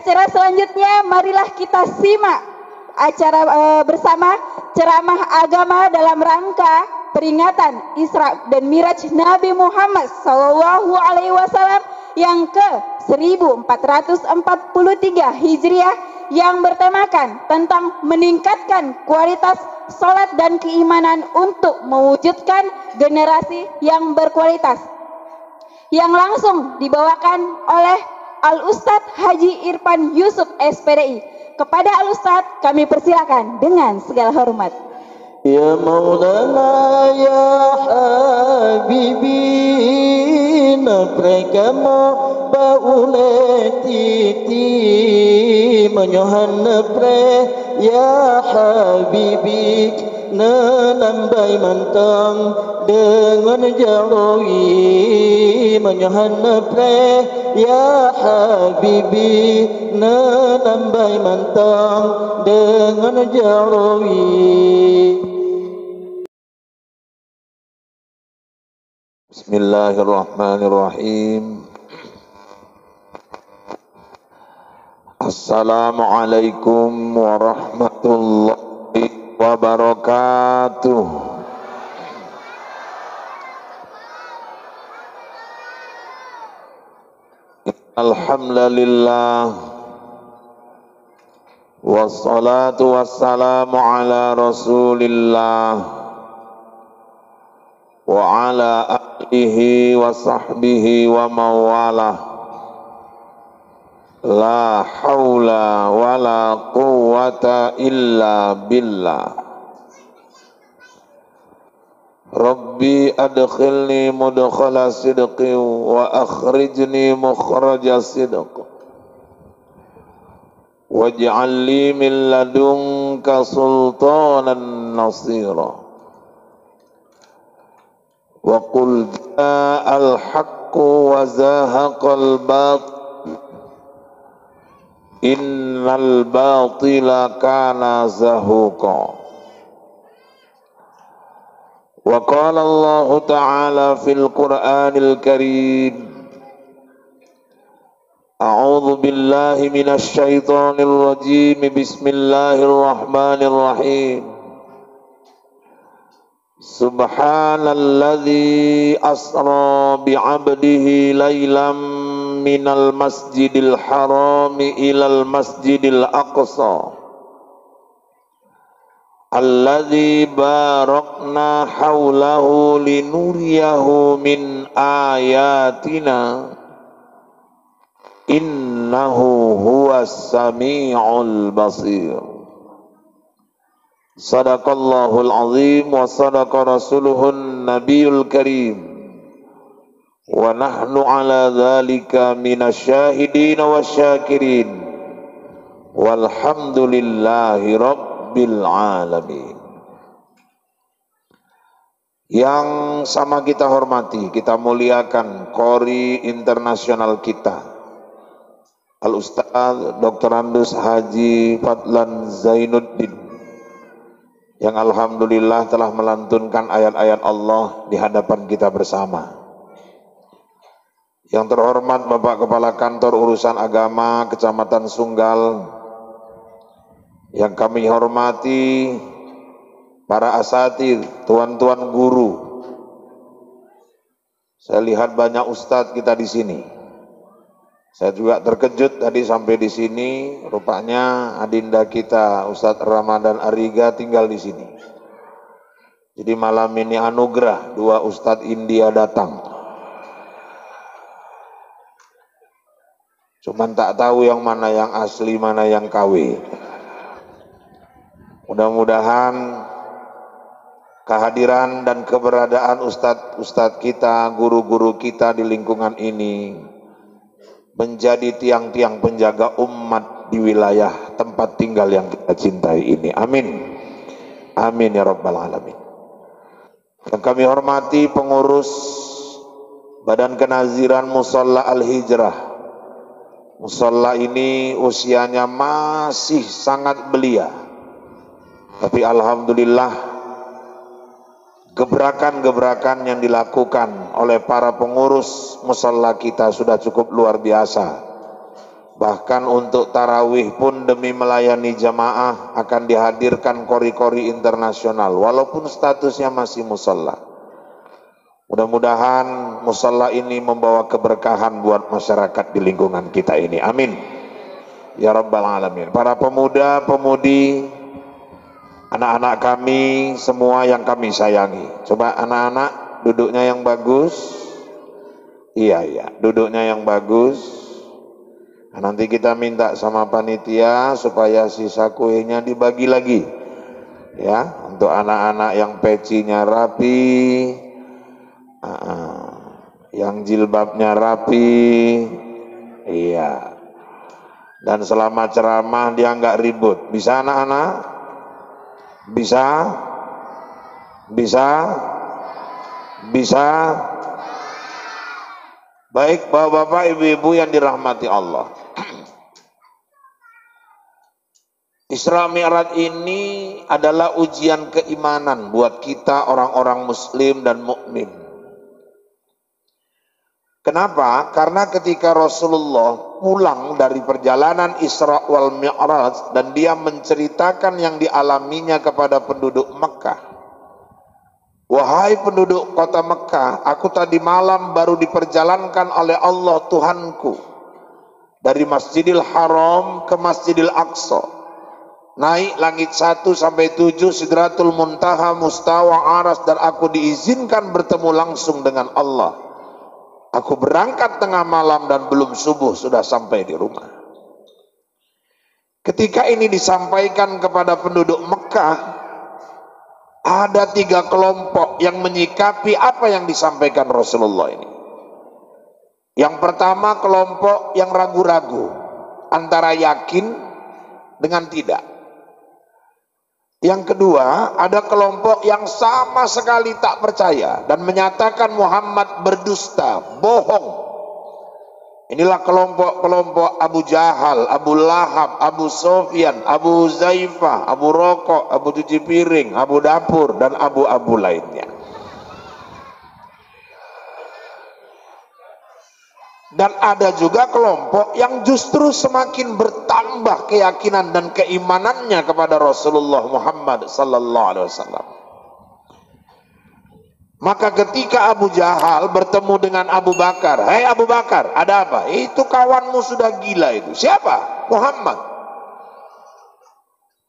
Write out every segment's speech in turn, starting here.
acara selanjutnya marilah kita simak acara bersama ceramah agama dalam rangka peringatan Isra dan Miraj Nabi Muhammad SAW yang ke 1443 Hijriah yang bertemakan tentang meningkatkan kualitas salat dan keimanan untuk mewujudkan generasi yang berkualitas, yang langsung dibawakan oleh Al-Ustadz Haji Irfan Yusuf SPDI. Kepada Al-Ustadz kami persilakan dengan segala hormat. Ya Maulana ya Habibi naprekama bauleti menyohan pre ya Habibi nambai mantang dengan jarawi menyohan pre ya Habibi nambai mantang dengan jarawi. Bismillahirrahmanirrahim. Assalamualaikum warahmatullahi wabarakatuh. Alhamdulillah wassalatu wassalamu ala Rasulillah wa ala alihi wa sahbihi wa mawalah. La haula wa la quwwata illa billah. Rabbi adkhilni mudkhala sidqi wa akhrijni mukhraja sidq. Waj'al li min ladunka sultanan nasira. Wa qul ja'al haqqu wa zahaqal batil innal batila kana zahuqa. Wa qala Allah ta'ala fil Qur'anil Karim A'udzu billahi minasy syaithanir rajim. Bismillahirrahmanirrahim. Subhanalladzi asra bi'abdihi laylam minal masjidil harami ilal masjidil aqsa alladzi barakna haulahu linuriyahu min ayatina innahu huwas sami'ul basir. Sadaqallahul azim wa sadaqa rasuluhun nabiyul karim wa nahnu ala dhalika minasyahidin wa syakirin walhamdulillahi rabbil alamin. Yang sama kita hormati, kita muliakan Qori internasional kita Al-Ustaz Dr. Andus Haji Fadlan Zainuddin, yang alhamdulillah telah melantunkan ayat-ayat Allah di hadapan kita bersama. Yang terhormat Bapak Kepala Kantor Urusan Agama Kecamatan Sunggal, yang kami hormati para asatidz, tuan-tuan guru. Saya lihat banyak ustadz kita di sini. Saya juga terkejut tadi sampai di sini, rupanya adinda kita Ustadz Ramadan Ariga tinggal di sini. Jadi malam ini anugerah dua Ustadz India datang. Cuman tak tahu yang mana yang asli, mana yang KW. Mudah-mudahan kehadiran dan keberadaan Ustadz kita, guru-guru kita di lingkungan ini menjadi tiang-tiang penjaga umat di wilayah tempat tinggal yang kita cintai ini. Amin. Amin ya rabbal alamin. Yang kami hormati pengurus Badan Kenaziran Musalla Al-Hijrah. Musalla ini usianya masih sangat belia, tapi alhamdulillah gebrakan-gebrakan yang dilakukan oleh para pengurus musalla kita sudah cukup luar biasa Bahkan untuk tarawih pun demi melayani jamaah akan dihadirkan kori-kori internasional walaupun statusnya masih musalla. Mudah-mudahan musalla ini membawa keberkahan buat masyarakat di lingkungan kita ini. Amin. Ya Rabbal Alamin. Para pemuda, pemudi, anak-anak kami semua yang kami sayangi. Coba anak-anak duduknya yang bagus. Iya, duduknya yang bagus. Nanti kita minta sama panitia supaya sisa kuenya dibagi lagi. Ya, untuk anak-anak yang pecinya rapi, yang jilbabnya rapi. Iya. Dan selama ceramah dia nggak ribut. Bisa anak-anak? Bisa? Bisa? Bisa? Baik bapak-bapak, ibu-ibu yang dirahmati Allah. Isra Mi'raj ini adalah ujian keimanan buat kita orang-orang muslim dan mukmin. Kenapa? Karena ketika Rasulullah pulang dari perjalanan Isra wal Mi'raj dan dia menceritakan yang dialaminya kepada penduduk Mekah. Wahai penduduk kota Mekah, aku tadi malam baru diperjalankan oleh Allah Tuhanku dari Masjidil Haram ke Masjidil Aqsa. Naik langit 1 sampai 7, Sidratul Muntaha, Mustawa, Aras, dan aku diizinkan bertemu langsung dengan Allah. Aku berangkat tengah malam dan belum subuh sudah sampai di rumah. Ketika ini disampaikan kepada penduduk Mekah, ada 3 kelompok yang menyikapi apa yang disampaikan Rasulullah ini. Yang pertama kelompok yang ragu-ragu antara yakin dengan tidak. Yang kedua ada kelompok yang sama sekali tak percaya dan menyatakan Muhammad berdusta, bohong. Inilah kelompok-kelompok Abu Jahal, Abu Lahab, Abu Sofyan, Abu Zaifah, Abu Rokok, Abu Cuci Piring, Abu Dapur, dan abu-abu lainnya. Dan ada juga kelompok yang justru semakin bertambah keyakinan dan keimanannya kepada Rasulullah Muhammad sallallahu alaihi wasallam. Maka ketika Abu Jahal bertemu dengan Abu Bakar, "Hei Abu Bakar, ada apa?" "Itu kawanmu sudah gila itu." "Siapa?" "Muhammad."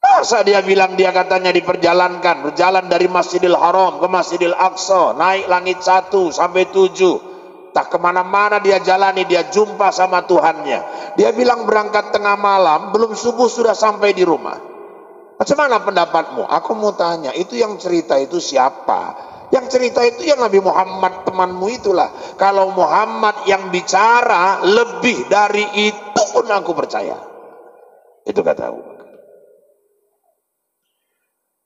Masa dia bilang dia katanya diperjalankan, berjalan dari Masjidil Haram ke Masjidil Aqsa, naik langit 1 sampai 7. Tak kemana-mana dia jalani, dia jumpa sama Tuhannya. Dia bilang berangkat tengah malam, belum subuh sudah sampai di rumah. Macam mana pendapatmu? Aku mau tanya, itu yang cerita itu siapa? Yang cerita itu yang Nabi Muhammad temanmu itulah. Kalau Muhammad yang bicara lebih dari itu pun aku percaya. Itu kata Abu Bakar.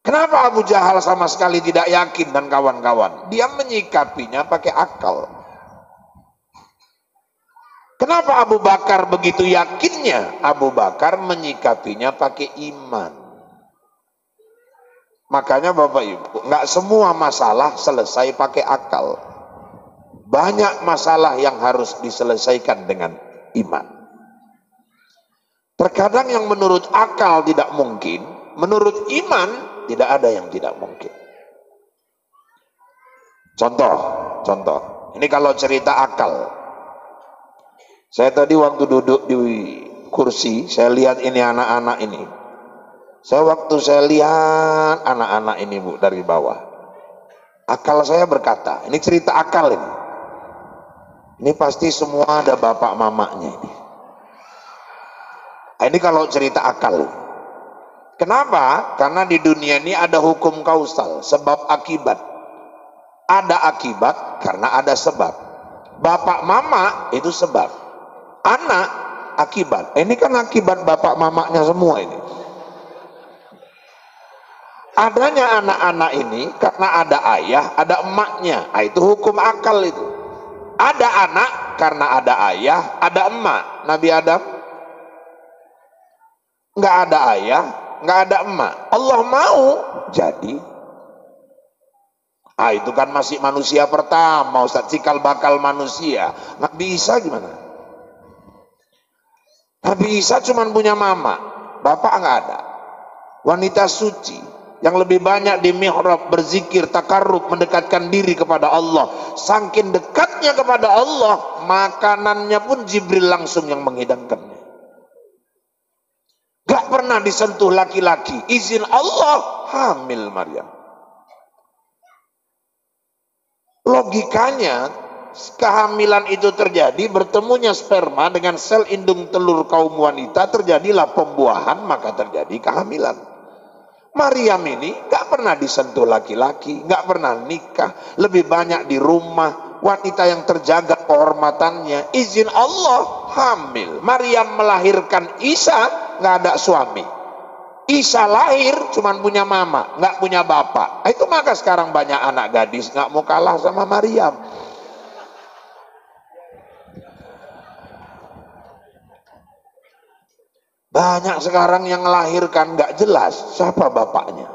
Kenapa Abu Jahal sama sekali tidak yakin dan kawan-kawan? Dia menyikapinya pakai akal. Kenapa Abu Bakar begitu yakinnya? Abu Bakar menyikapinya pakai iman. Makanya Bapak Ibu, nggak semua masalah selesai pakai akal. Banyak masalah yang harus diselesaikan dengan iman. Terkadang yang menurut akal tidak mungkin, menurut iman tidak ada yang tidak mungkin. Contoh. Ini kalau cerita akal. Saya tadi waktu duduk di kursi, saya lihat ini anak-anak ini. Waktu saya lihat anak-anak ini Bu dari bawah, akal saya berkata, ini cerita akal ini. Ini pasti semua ada bapak mamanya ini. Ini kalau cerita akal. Kenapa? Karena di dunia ini ada hukum kausal, sebab akibat. Ada akibat karena ada sebab. Bapak mama itu sebab. Anak akibat. Ini kan akibat bapak mamanya semua ini. Adanya anak-anak ini karena ada ayah, ada emaknya. Itu hukum akal itu. Ada anak karena ada ayah, ada emak. Nabi Adam nggak ada ayah, nggak ada emak. Allah mau jadi. Itu kan masih manusia pertama, Ustaz, cikal bakal manusia. Nggak bisa gimana? Nabi Isa cuma punya mama, bapak nggak ada. Wanita suci yang lebih banyak di mihrab berzikir, takarrub, mendekatkan diri kepada Allah. Saking dekatnya kepada Allah, makanannya pun Jibril langsung yang menghidangkannya. Gak pernah disentuh laki-laki, izin Allah hamil Maryam. Logikanya kehamilan itu terjadi, bertemunya sperma dengan sel indung telur kaum wanita, terjadilah pembuahan, maka terjadi kehamilan. Maryam ini gak pernah disentuh laki-laki, gak pernah nikah, lebih banyak di rumah, wanita yang terjaga kehormatannya, izin Allah hamil. Maryam melahirkan Isa, gak ada suami. Isa lahir cuman punya mama, gak punya bapak. Itu maka sekarang banyak anak gadis gak mau kalah sama Maryam. Banyak sekarang yang melahirkan gak jelas siapa bapaknya.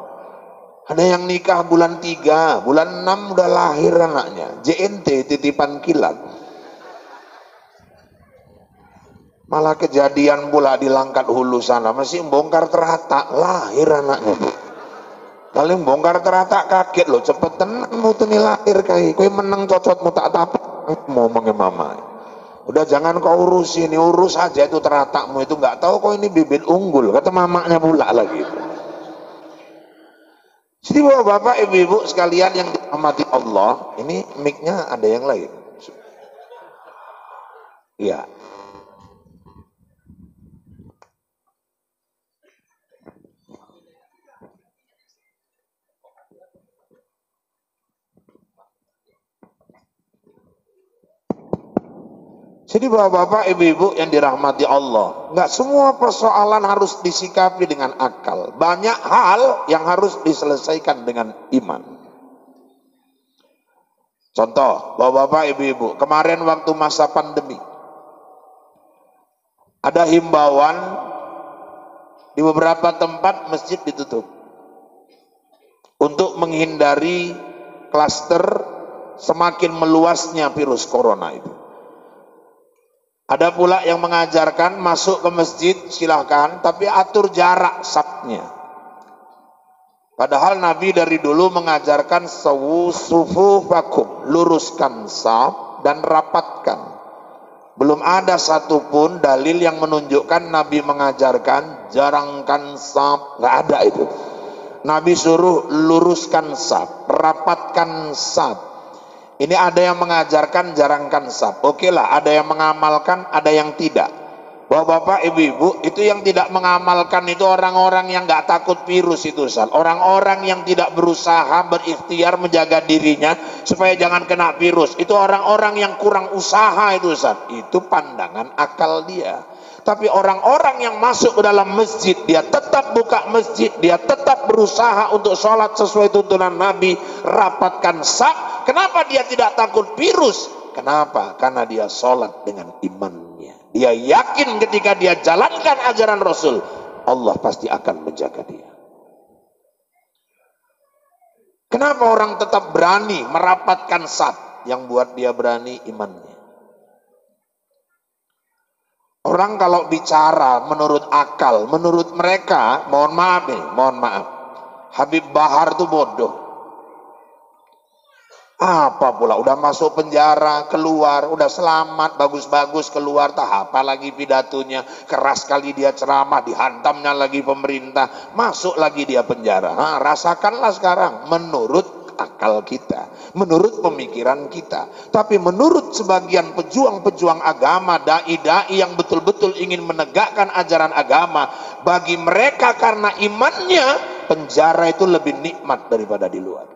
Ada yang nikah bulan 3, bulan 6 udah lahir anaknya. JNT titipan kilat. Malah kejadian pula di Langkat Hulu sana, masih bongkar teratak, lahir anaknya. Paling bongkar teratak kaget loh, cepet tenang mau tuh nih lahir kayak kowe menang cocot mau tak tapak mau mama. Udah jangan kau urus ini, urus aja itu teratakmu itu, nggak tahu kau ini bibit unggul, kata mamanya pula lagi. Jadi bapak ibu-ibu sekalian yang dirahmati Allah, ini mic-nya ada yang lain. Iya. Jadi bapak-bapak, ibu-ibu yang dirahmati Allah, nggak semua persoalan harus disikapi dengan akal. Banyak hal yang harus diselesaikan dengan iman. Contoh, bapak-bapak, ibu-ibu, kemarin waktu masa pandemi, ada himbauan di beberapa tempat masjid ditutup untuk menghindari klaster semakin meluasnya virus corona itu. Ada pula yang mengajarkan masuk ke masjid silahkan, tapi atur jarak safnya. Padahal Nabi dari dulu mengajarkan sawu sufufakum, luruskan saf dan rapatkan. Belum ada satupun dalil yang menunjukkan Nabi mengajarkan jarangkan saf, nggak ada itu. Nabi suruh luruskan saf, rapatkan saf. Ini ada yang mengajarkan jarangkan saf. Oke lah, ada yang mengamalkan, ada yang tidak. Bapak-bapak, ibu-ibu, itu yang tidak mengamalkan itu orang-orang yang nggak takut virus itu, Ustaz. Orang-orang yang tidak berusaha berikhtiar menjaga dirinya supaya jangan kena virus. Itu orang-orang yang kurang usaha itu, Ustaz. Itu pandangan akal dia. Tapi orang-orang yang masuk ke dalam masjid, dia tetap buka masjid, dia tetap berusaha untuk sholat sesuai tuntunan Nabi, rapatkan saf. Kenapa dia tidak takut virus? Kenapa? Karena dia sholat dengan imannya. Dia yakin ketika dia jalankan ajaran Rasul, Allah pasti akan menjaga dia. Kenapa orang tetap berani merapatkan saf? Yang buat dia berani imannya. Orang kalau bicara menurut akal, menurut mereka, mohon maaf, Habib Bahar itu bodoh. Apa pula, udah masuk penjara, keluar, udah selamat, bagus-bagus keluar, tak apa lagi pidatonya, keras kali dia ceramah, dihantamnya lagi pemerintah, masuk lagi dia penjara. Nah, rasakanlah sekarang, menurut akal kita, menurut pemikiran kita. Tapi menurut sebagian pejuang-pejuang agama, dai-dai yang betul-betul ingin menegakkan ajaran agama, bagi mereka karena imannya, penjara itu lebih nikmat daripada di luar.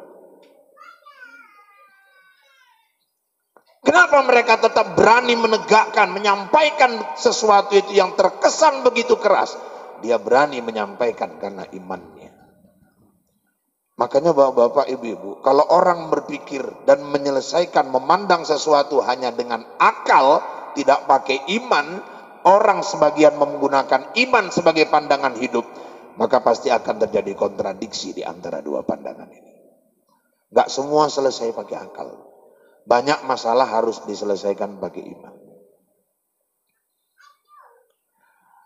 Kenapa mereka tetap berani menegakkan, menyampaikan sesuatu itu yang terkesan begitu keras? Dia berani menyampaikan karena imannya. Makanya bapak-bapak, ibu-ibu, kalau orang berpikir dan menyelesaikan, memandang sesuatu hanya dengan akal, tidak pakai iman, orang sebagian menggunakan iman sebagai pandangan hidup, maka pasti akan terjadi kontradiksi di antara dua pandangan ini. Gak semua selesai pakai akal. Banyak masalah harus diselesaikan pakai iman.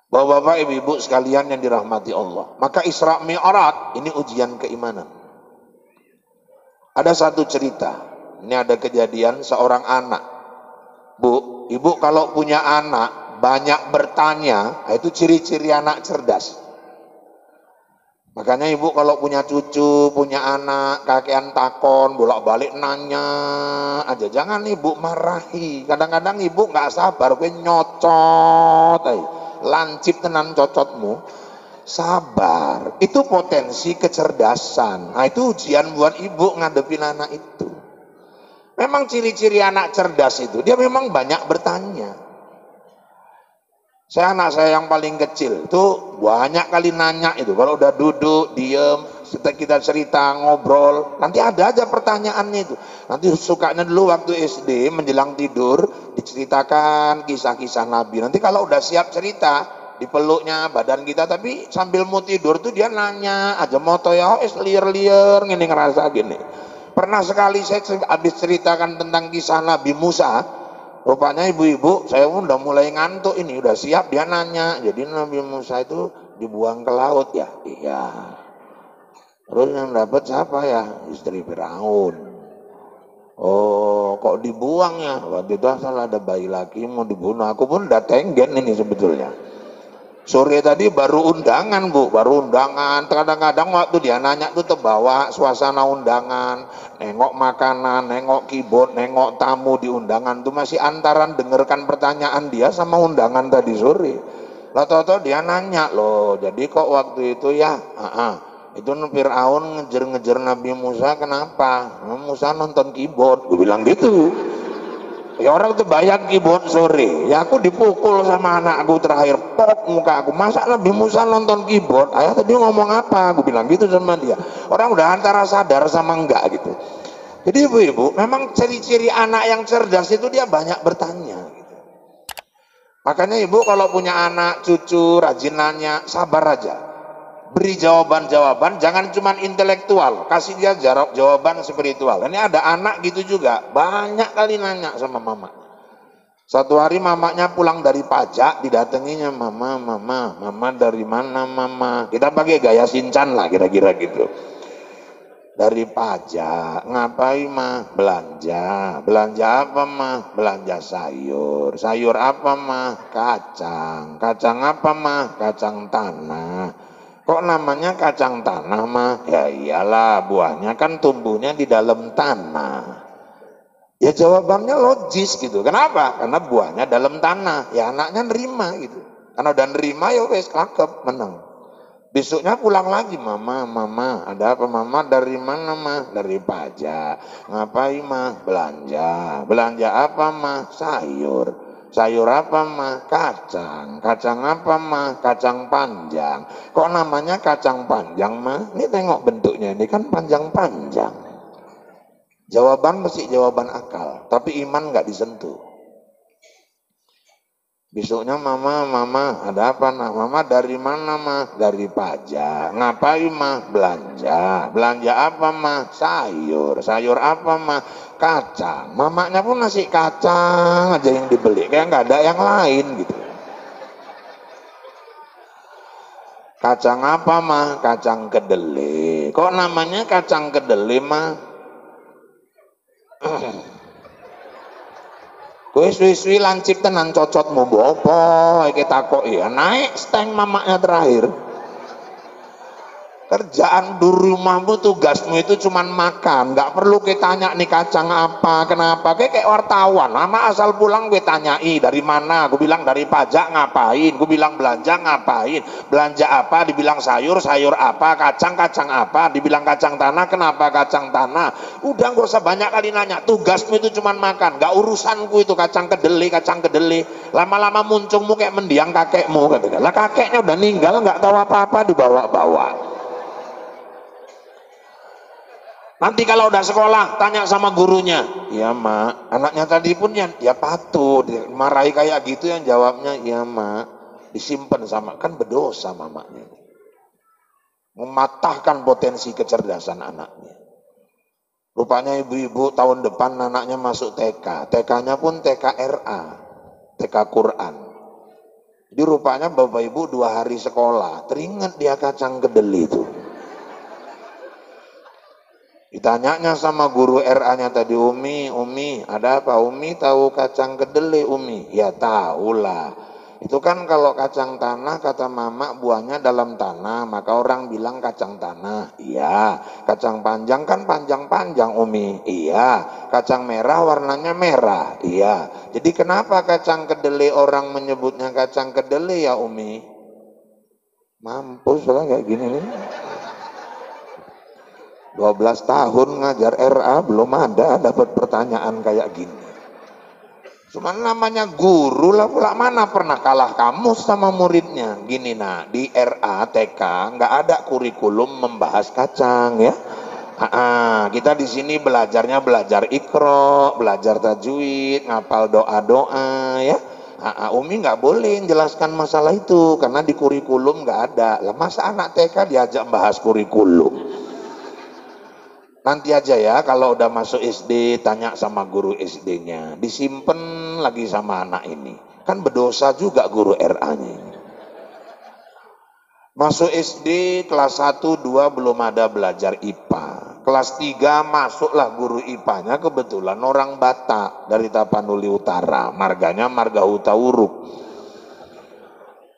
Bapak-bapak, ibu-ibu sekalian yang dirahmati Allah, maka Isra Mi'raj ini ujian keimanan. Ada satu cerita, ini ada kejadian seorang anak. Bu, ibu kalau punya anak banyak bertanya, itu ciri-ciri anak cerdas. Makanya ibu kalau punya cucu, punya anak, kakean takon, bolak-balik nanya aja. Jangan ibu marahi. Kadang-kadang ibu nggak sabar, gue nyocot, lancip tenan cocotmu. Sabar, itu potensi kecerdasan. Nah itu ujian buat ibu ngadepin anak itu. Memang ciri-ciri anak cerdas itu, dia memang banyak bertanya. Anak saya yang paling kecil itu banyak kali nanya itu. Kalau udah duduk, diem, kita cerita, ngobrol, nanti ada aja pertanyaannya itu. Nanti sukanya dulu waktu SD menjelang tidur diceritakan kisah-kisah Nabi. Nanti kalau udah siap cerita, dipeluknya badan kita, tapi sambil mau tidur tuh dia nanya aja, moto ya, liar-liar, gini ngerasa gini. Pernah sekali saya habis ceritakan tentang kisah Nabi Musa. Rupanya ibu-ibu, saya pun udah mulai ngantuk ini, udah siap, dia nanya, jadi Nabi Musa itu dibuang ke laut ya? Iya. Terus yang dapat siapa ya? Istri Firaun. Oh, kok dibuang ya? Waktu itu asal ada bayi laki mau dibunuh, aku pun udah tenggen ini sebetulnya. Sore tadi baru undangan bu, baru undangan. Kadang-kadang waktu dia nanya tuh terbawa suasana undangan, nengok makanan, nengok keyboard, nengok tamu di undangan tuh masih antaran dengarkan pertanyaan dia sama undangan tadi sore. Lah tau-tau dia nanya loh, jadi kok waktu itu ya, itu Fir'aun ngejar-ngejar Nabi Musa kenapa? Musa nonton keyboard, gue bilang gitu. Ya orang tuh bayang keyboard sore, ya aku dipukul sama anakku terakhir, pop muka aku, masa Nabi Musa nonton keyboard, ayah tadi ngomong apa, aku bilang gitu sama dia. Orang udah antara sadar sama enggak gitu. Jadi ibu-ibu, memang ciri-ciri anak yang cerdas itu dia banyak bertanya gitu. Makanya ibu kalau punya anak, cucu, rajin nanya, sabar aja. Beri jawaban-jawaban, jangan cuma intelektual, kasih dia jawaban spiritual. Ini ada anak gitu juga, banyak kali nanya sama mama. Satu hari mamanya pulang dari pajak, didatanginya, mama dari mana mama? Kita pakai gaya Sinchan lah kira-kira gitu. Dari pajak, ngapain mah? Belanja. Belanja apa mah? Belanja sayur. Sayur apa mah? Kacang. Kacang apa mah? Kacang tanah. Kok namanya kacang tanah mah? Ya iyalah, buahnya kan tumbuhnya di dalam tanah. Ya jawabannya logis gitu. Kenapa? Karena buahnya dalam tanah. Ya anaknya nerima gitu. Karena udah nerima ya wes cakep, menang. Besoknya pulang lagi, mama, ada apa mama? Dari mana mah? Dari pajak. Ngapain mah? Belanja. Belanja apa mah? Sayur. Sayur apa mah? Kacang. Kacang apa mah? Kacang panjang. Kok namanya kacang panjang mah? Ini tengok bentuknya, ini kan panjang-panjang. Jawaban mesti jawaban akal, tapi iman nggak disentuh. Besoknya mama, ada apa nak? Mama dari mana mah? Dari pajak. Ngapain mah? Belanja. Belanja apa mah? Sayur. Sayur apa mah? Kacang. Mamanya pun nasi kacang aja yang dibeli, kayak nggak ada yang lain gitu. Kacang apa mah? Kacang kedelai. Kok namanya kacang kedelai mah? Kowe suwi-suwi lancip tenan cocotmu mbok apa iki takoki ya naik steng mamaknya terakhir. Kerjaan di rumahmu, tugasmu itu cuman makan, nggak perlu kita tanya nih kacang apa, kenapa, kayak wartawan, anak asal pulang gue tanyai dari mana, gue bilang dari pajak ngapain, gue bilang belanja ngapain, belanja apa, dibilang sayur, sayur apa, kacang apa, dibilang kacang tanah, kenapa kacang tanah, udah gak usah banyak kali nanya, tugasmu itu cuman makan, nggak urusanku itu kacang kedelai, lama-lama muncungmu kayak mendiang kakekmu, katanya, lah kakeknya udah ninggal, nggak tahu apa-apa dibawa-bawa. Nanti kalau udah sekolah, tanya sama gurunya. Iya mak, anaknya tadi pun ya patuh, marahi kayak gitu yang jawabnya, iya mak. Disimpan sama, kan berdosa mamanya. Mematahkan potensi kecerdasan anaknya. Rupanya ibu-ibu tahun depan anaknya masuk TK. TK-nya pun TK RA, TK Quran. Jadi rupanya Bapak Ibu 2 hari sekolah, teringat dia kacang kedelai itu. Ditanyanya sama guru RA-nya tadi, Umi, ada apa? Umi tahu kacang kedelai, Umi? Ya tahulah. Itu kan kalau kacang tanah, kata mama, buahnya dalam tanah, maka orang bilang kacang tanah. Iya. Kacang panjang kan panjang-panjang, Umi. Iya. Kacang merah warnanya merah. Iya. Jadi kenapa kacang kedelai orang menyebutnya kacang kedelai ya, Umi? Mampus lah kayak gini nih. 12 tahun ngajar RA belum ada dapat pertanyaan kayak gini. Cuman namanya guru lah pula, mana pernah kalah kamu sama muridnya. Gini nak, di RA TK nggak ada kurikulum membahas kacang ya. Kita di sini belajarnya belajar Iqra, belajar tajwid, ngapal doa-doa ya. Umi nggak boleh jelaskan masalah itu karena di kurikulum nggak ada. Lah masa anak TK diajak bahas kurikulum? Nanti aja ya, kalau udah masuk SD, tanya sama guru SD-nya. Disimpen lagi sama anak ini. Kan berdosa juga guru RA-nya ini. Masuk SD, kelas 1, 2 belum ada belajar IPA. Kelas 3 masuklah guru IPA-nya, kebetulan orang Batak dari Tapanuli Utara. Marganya Marga Huta Uruk.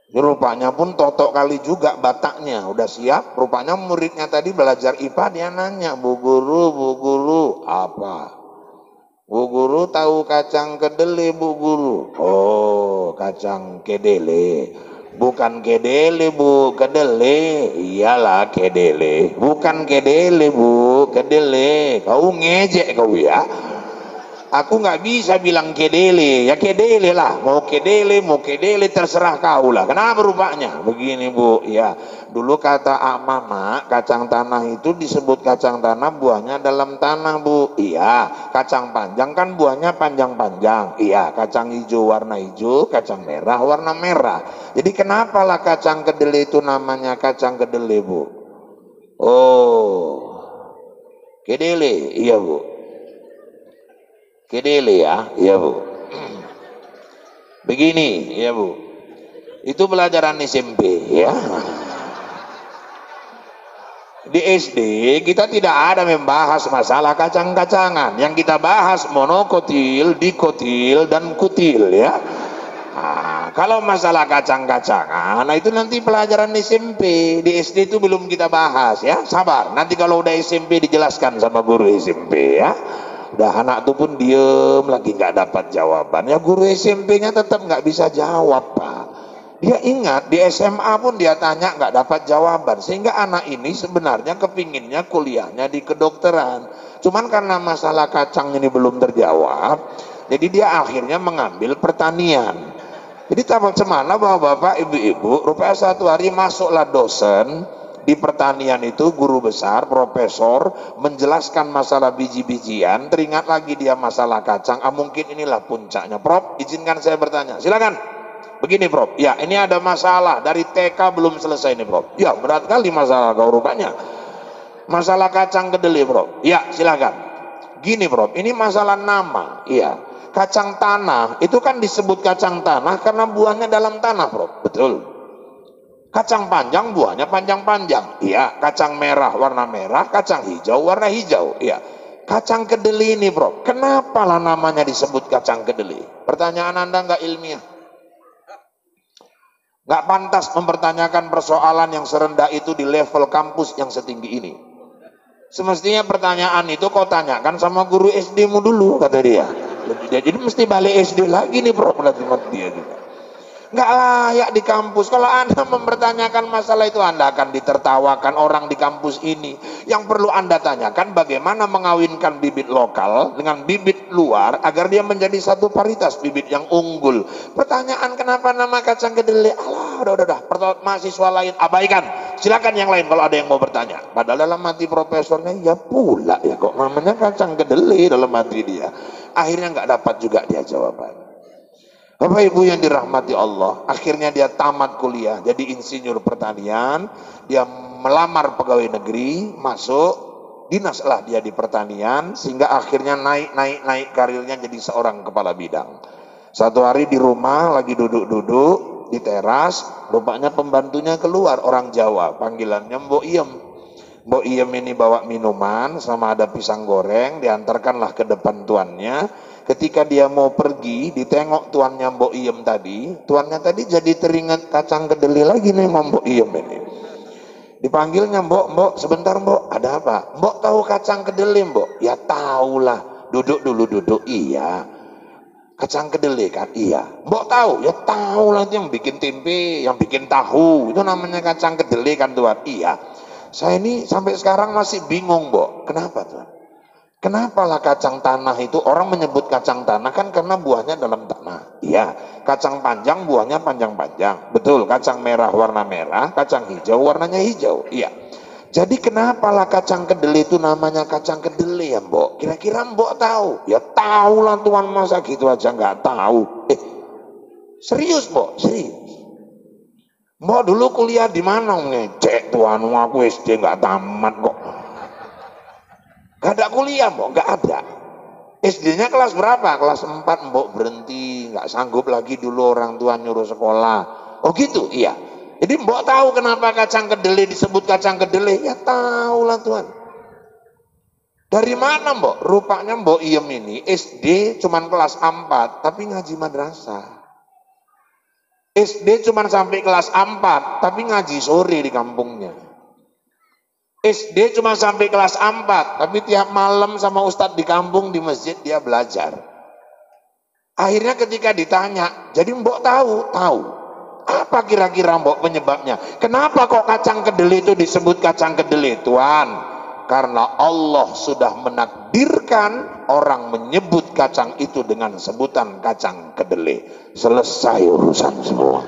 Rupanya pun totok kali juga Bataknya, udah siap. Rupanya muridnya tadi belajar IPA, dia nanya, Bu Guru, apa? Bu Guru tahu kacang kedelai, Bu Guru? Oh, kacang kedelai. Bukan kedelai, Bu, kedelai. Iyalah kedelai. Bukan kedelai, Bu, kedelai. Kau ngejek kau ya. Aku nggak bisa bilang kedele, ya kedele lah. Mau kedele terserah kau lah. Kenapa rupanya? Begini Bu, ya dulu kata mama, kacang tanah itu disebut kacang tanah buahnya dalam tanah Bu. Iya, kacang panjang kan buahnya panjang-panjang. Iya, kacang hijau warna hijau, kacang merah warna merah. Jadi kenapa lah kacang kedelai itu namanya kacang kedelai Bu? Oh, kedele, iya Bu. Kedele ya, iya Bu. Begini, ya Bu. Itu pelajaran SMP ya. Di SD kita tidak ada membahas masalah kacang-kacangan. Yang kita bahas monokotil, dikotil, dan kutil ya. Kalau masalah kacang-kacangan, nah itu nanti pelajaran SMP. Di SD itu belum kita bahas ya. Sabar, nanti kalau udah SMP dijelaskan sama guru SMP ya. Udah anak itu pun diem lagi nggak dapat jawaban. Ya guru SMP-nya tetap nggak bisa jawab Pak. Dia ingat di SMA pun dia tanya nggak dapat jawaban. Sehingga anak ini sebenarnya kepinginnya kuliahnya di kedokteran. Cuman karena masalah kacang ini belum terjawab, jadi dia akhirnya mengambil pertanian. Jadi tambah cemana bapak-bapak, ibu-ibu, rupanya satu hari masuklah dosen di pertanian itu, guru besar, profesor, menjelaskan masalah biji-bijian, teringat lagi dia masalah kacang, mungkin inilah puncaknya. Prof, izinkan saya bertanya, silakan. Begini Prof, ya ini ada masalah, dari TK belum selesai nih Prof. Ya berat kali masalah kau rupanya. Masalah kacang kedelai Prof, ya silakan. Gini Prof, ini masalah nama, iya. Kacang tanah, itu kan disebut kacang tanah karena buahnya dalam tanah Prof, betul. Kacang panjang buahnya panjang-panjang. Iya, kacang merah warna merah, kacang hijau warna hijau. Iya. Kacang kedelai ini, Bro. Kenapa lah namanya disebut kacang kedelai? Pertanyaan Anda nggak ilmiah. Nggak pantas mempertanyakan persoalan yang serendah itu di level kampus yang setinggi ini. Semestinya pertanyaan itu kau tanyakan sama guru SD-mu dulu, kata dia. Jadi mesti balik SD lagi nih, Bro. Berarti dia juga. Nggak layak di kampus. Kalau Anda mempertanyakan masalah itu, Anda akan ditertawakan orang di kampus ini. Yang perlu Anda tanyakan bagaimana mengawinkan bibit lokal dengan bibit luar agar dia menjadi satu paritas bibit yang unggul. Pertanyaan kenapa nama kacang kedelai? Alah, udah. Mahasiswa lain abaikan. Silakan yang lain kalau ada yang mau bertanya. Padahal dalam hati profesornya, ya pula ya kok namanya kacang kedelai dalam hati dia. Akhirnya nggak dapat juga dia jawaban. Bapak Ibu yang dirahmati Allah, akhirnya dia tamat kuliah, jadi insinyur pertanian, dia melamar pegawai negeri, masuk, dinaslah dia di pertanian, sehingga akhirnya naik karirnya jadi seorang kepala bidang. Satu hari di rumah lagi duduk-duduk, duduk di teras, rupanya pembantunya keluar, orang Jawa, panggilannya Mbok Iem. Mbok Iem ini bawa minuman sama ada pisang goreng, diantarkanlah ke depan tuannya. Ketika dia mau pergi, ditengok tuannya Mbok Iem tadi, tuannya tadi jadi teringat kacang kedelai lagi nih Mbok Iem ini. Dipanggilnya, Mbok, sebentar Mbok, ada apa? Mbok tahu kacang kedelai Mbok? Ya tahulah, duduk dulu duduk, iya. Kacang kedelai kan? Iya. Mbok tahu? Ya tahu lah, itu yang bikin tempe, yang bikin tahu. Itu namanya kacang kedelai kan Tuan? Iya. Saya ini sampai sekarang masih bingung Mbok. Kenapa Tuan? Kenapa lah kacang tanah itu, orang menyebut kacang tanah kan karena buahnya dalam tanah. Iya. Kacang panjang buahnya panjang-panjang. Betul, kacang merah warna merah, kacang hijau warnanya hijau. Iya. Jadi kenapa lah kacang kedelai itu namanya kacang kedelai ya Mbok? Kira-kira Mbok tahu? Ya tahu lah Tuan, masa gitu aja nggak tahu. Serius Mbok? Serius. Mbok dulu kuliah di mana? Ngecek Tuan, aku SD nggak tamat kok. Gak ada kuliah Mbok, nggak ada. SD-nya kelas berapa? Kelas 4 Mbok berhenti, nggak sanggup lagi dulu orang tua nyuruh sekolah. Oh gitu? Iya. Jadi Mbok tahu kenapa kacang kedelai disebut kacang kedelai? Ya tahu lah Tuan. Dari mana Mbok? Rupanya Mbok Iem ini SD cuman kelas 4 tapi ngaji madrasah. SD cuman sampai kelas 4 tapi ngaji sore di kampungnya. SD cuma sampai kelas 4 tapi tiap malam sama ustadz di kampung di masjid dia belajar. Akhirnya ketika ditanya, jadi Mbok tahu? Tahu. Apa kira-kira Mbok penyebabnya? Kenapa kok kacang kedelai itu disebut kacang kedelai Tuan? Karena Allah sudah menakdirkan orang menyebut kacang itu dengan sebutan kacang kedelai. Selesai urusan semua.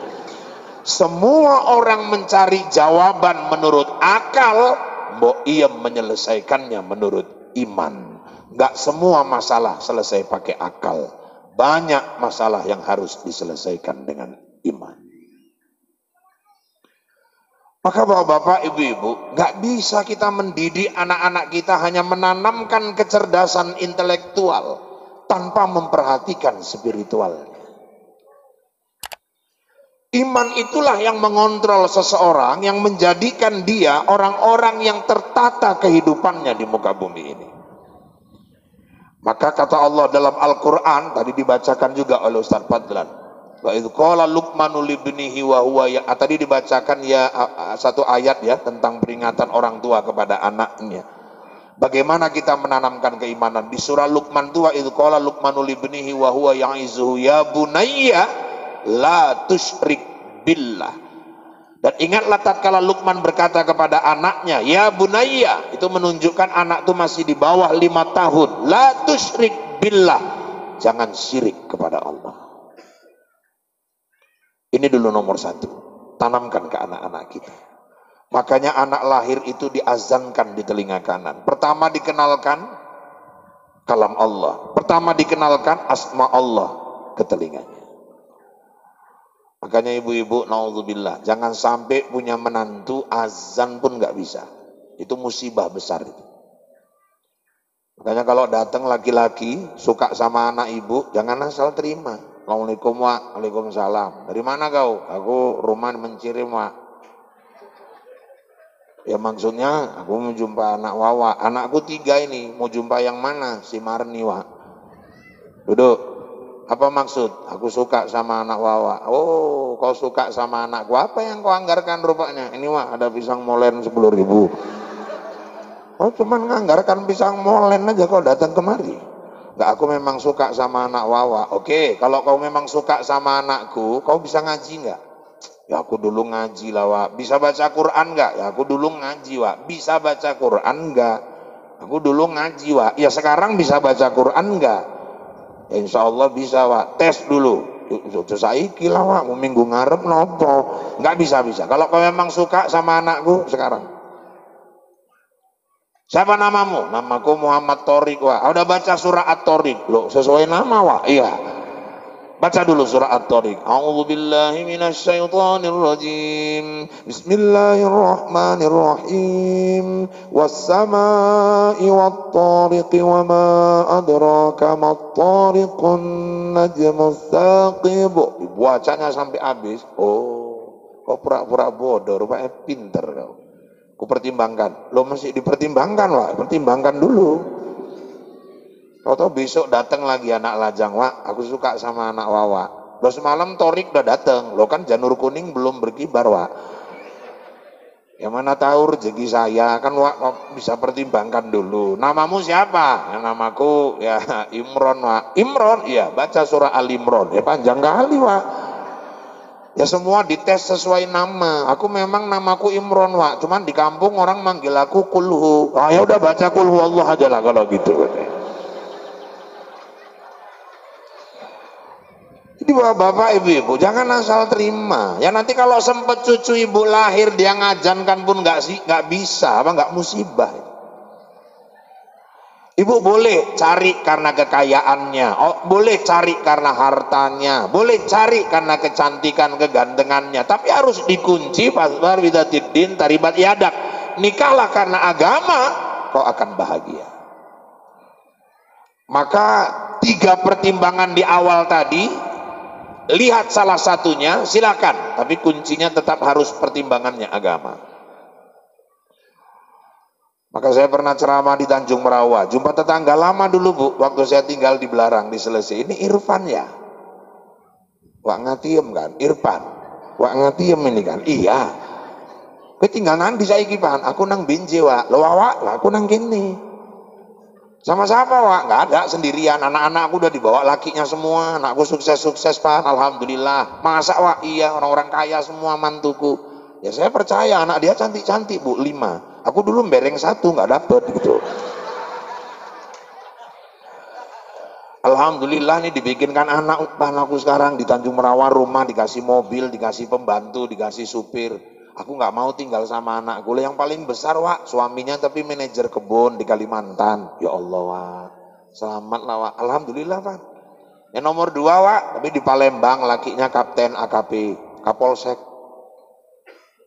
Semua orang mencari jawaban menurut akal, Mbok Iem menyelesaikannya menurut iman. Gak semua masalah selesai pakai akal. Banyak masalah yang harus diselesaikan dengan iman. Maka bapak-bapak, ibu-ibu, gak bisa kita mendidik anak-anak kita hanya menanamkan kecerdasan intelektual tanpa memperhatikan spiritual. Iman itulah yang mengontrol seseorang, yang menjadikan dia orang-orang yang tertata kehidupannya di muka bumi ini. Maka kata Allah dalam Al-Quran, tadi dibacakan juga oleh Ustaz Fadlan, wa idh qala Luqmanu libnihi wa huwa ya, tadi dibacakan ya satu ayat ya tentang peringatan orang tua kepada anaknya. Bagaimana kita menanamkan keimanan di surah Luqman itu, wa idh qala Luqmanu libnihi wa huwa ya'izuhu ya bunayya la tusyrik billah. Dan ingatlah tatkala Luqman berkata kepada anaknya, ya bunayya, itu menunjukkan anak itu masih di bawah 5 tahun. La tusyrik billah, jangan syirik kepada Allah. Ini dulu nomor 1, tanamkan ke anak-anak kita. Makanya anak lahir itu diazankan di telinga kanan. Pertama dikenalkan kalam Allah. Pertama dikenalkan asma Allah ke telinganya. Makanya ibu-ibu, naudzubillah, jangan sampai punya menantu azan pun nggak bisa. Itu musibah besar itu. Makanya kalau datang laki-laki suka sama anak ibu, jangan asal terima. Assalamualaikum wa, waalaikumsalam. Dari mana kau? Aku rumah Mencirim wa. Ya maksudnya aku mau jumpa anak Wawa. Anakku 3 ini, mau jumpa yang mana? Si Marni wa. Duduk. Apa maksud? Aku suka sama anak Wawa. Oh, kau suka sama anakku. Apa yang kau anggarkan rupanya? Ini wa, ada pisang molen 10.000. Oh, cuman nganggarkan pisang molen aja kau datang kemari. Enggak, aku memang suka sama anak Wawa. Oke, kalau kau memang suka sama anakku, kau bisa ngaji enggak? Ya aku dulu ngaji lah Wak. Bisa baca Quran enggak? Ya aku dulu ngaji Wak. Bisa baca Quran enggak? Aku dulu ngaji Wak. Ya sekarang bisa baca Quran enggak? Ya insya Allah bisa Wak. Tes dulu. Saiki lah Wak, minggu ngarep nopo. Enggak bisa. Kalau kau memang suka sama anakku sekarang. Siapa namamu? Namaku Muhammad Thorik Wak. Udah baca surah At-Thorik. Loh, sesuai nama Wak? Iya. Baca dulu surah At-Tariq. A'udzubillahi minasyaitonirrajim. Bismillahirrahmanirrahim. Was-samaa'i wat-tariqi wa ma adraka mat-tariqun najmus saqib. Bacanya sampai habis. Oh, kok pura-pura bodoh, rupanya pinter kau. Ku pertimbangkan. Lo mesti dipertimbangkan, Wak. Pertimbangkan dulu. Tahu-tahu besok datang lagi anak Lajang, Wak, aku suka sama anak Wawa. Lo semalam Torik udah datang, lo kan janur kuning belum berkibar, Wak. Ya mana tahu rezeki saya, kan Wak bisa pertimbangkan dulu. Namamu siapa? Ya, namaku ya Imron, Wak. Imron, iya, baca surah Al-Imron. Ya panjang kali, Wak. Ya semua dites sesuai nama. Aku memang namaku Imron, Wak. Cuman di kampung orang manggil aku Kulhu. Ah, ya udah baca Kulhu Allah aja lah kalau gitu. Jadi bapak ibu jangan asal terima. Ya nanti kalau sempat cucu ibu lahir dia ngajankan pun nggak bisa, apa nggak musibah. Ibu boleh cari karena kekayaannya, boleh cari karena hartanya, boleh cari karena kecantikan kegantengannya, tapi harus dikunci pasbar bidatiddin taribat yadak. Nikahlah karena agama, kau akan bahagia. Maka 3 pertimbangan di awal tadi. Lihat salah satunya, silakan. Tapi kuncinya tetap harus pertimbangannya agama. Maka saya pernah ceramah di Tanjung Merawa. Jumpa tetangga lama dulu, Bu. Waktu saya tinggal di Belarang, di Selesai. Ini Irfan ya? Wak Ngatiem kan? Irfan. Wak Ngatiem ini kan? Iya. Kowe tinggal nanti saya Pan. Aku nang Binje, Wak. Lo Wak, lah aku nang kini. Sama siapa, Wak? Nggak ada, sendirian. Anak-anakku udah dibawa lakinya semua. Anakku sukses-sukses, Pak. Alhamdulillah. Masa, Wak? Iya, orang-orang kaya semua mantuku. Ya saya percaya anak dia cantik-cantik, Bu. 5. Aku dulu bereng 1, nggak dapet gitu. Alhamdulillah nih dibikinkan anakku sekarang di Tanjung Merawa, rumah dikasih mobil, dikasih pembantu, dikasih supir. Aku nggak mau tinggal sama anakku. Yang paling besar, Wak, suaminya tapi manajer kebun di Kalimantan. Ya Allah, Wak. Selamatlah, Wak. Alhamdulillah, Pak. Yang nomor 2, Wak, tapi di Palembang, lakinya Kapten AKP, Kapolsek.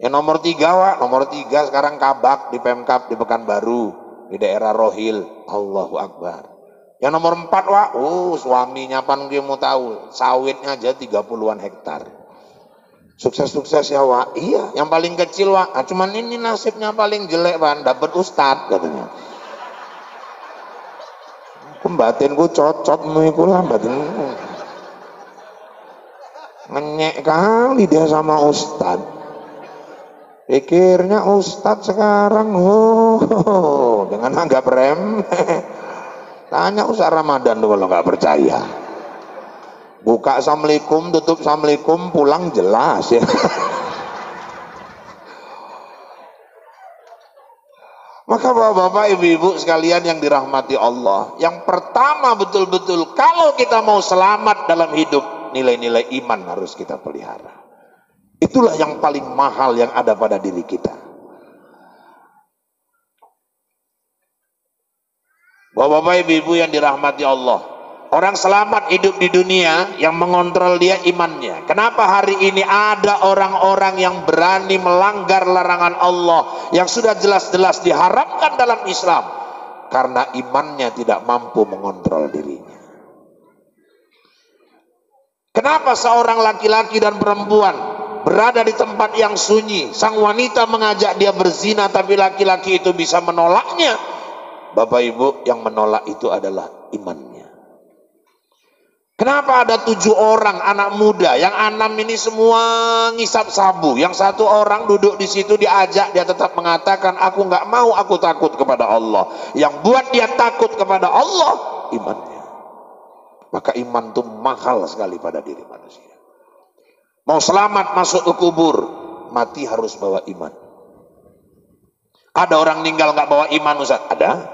Yang nomor 3, Wak, nomor 3 sekarang Kabak di Pemkab di Pekanbaru, di daerah Rohil. Allahu Akbar. Yang nomor 4, Wak, suaminya pan mau tahu, sawitnya aja 30-an hektar. Sukses-sukses ya, Wak. Iya, yang paling kecil, Wak. Nah, cuman ini nasibnya paling jelek, Pak. Dapat ustad katanya. Batinku cocot iku lah batin. Ngenyek kali dia sama ustad. Pikirnya ustad sekarang dengan anggap remeh. Tanya Ustaz Ramadan tuh kalau nggak percaya. Buka assalamualaikum, tutup assalamualaikum, pulang jelas ya. Maka bapak-bapak, ibu-ibu sekalian yang dirahmati Allah, yang pertama betul-betul kalau kita mau selamat dalam hidup, nilai-nilai iman harus kita pelihara. Itulah yang paling mahal yang ada pada diri kita. Bapak-bapak, ibu-ibu yang dirahmati Allah, orang selamat hidup di dunia yang mengontrol dia imannya. Kenapa hari ini ada orang-orang yang berani melanggar larangan Allah yang sudah jelas-jelas diharamkan dalam Islam? Karena imannya tidak mampu mengontrol dirinya. Kenapa seorang laki-laki dan perempuan berada di tempat yang sunyi, sang wanita mengajak dia berzina tapi laki-laki itu bisa menolaknya? Bapak Ibu, yang menolak itu adalah imannya. Kenapa ada 7 orang anak muda, yang 6 ini semua ngisap sabu, yang 1 orang duduk di situ diajak, dia tetap mengatakan aku nggak mau, aku takut kepada Allah. Yang buat dia takut kepada Allah, imannya. Maka iman itu mahal sekali pada diri manusia. Mau selamat masuk ke kubur, mati harus bawa iman. Ada orang meninggal nggak bawa iman, Ustaz? Ada.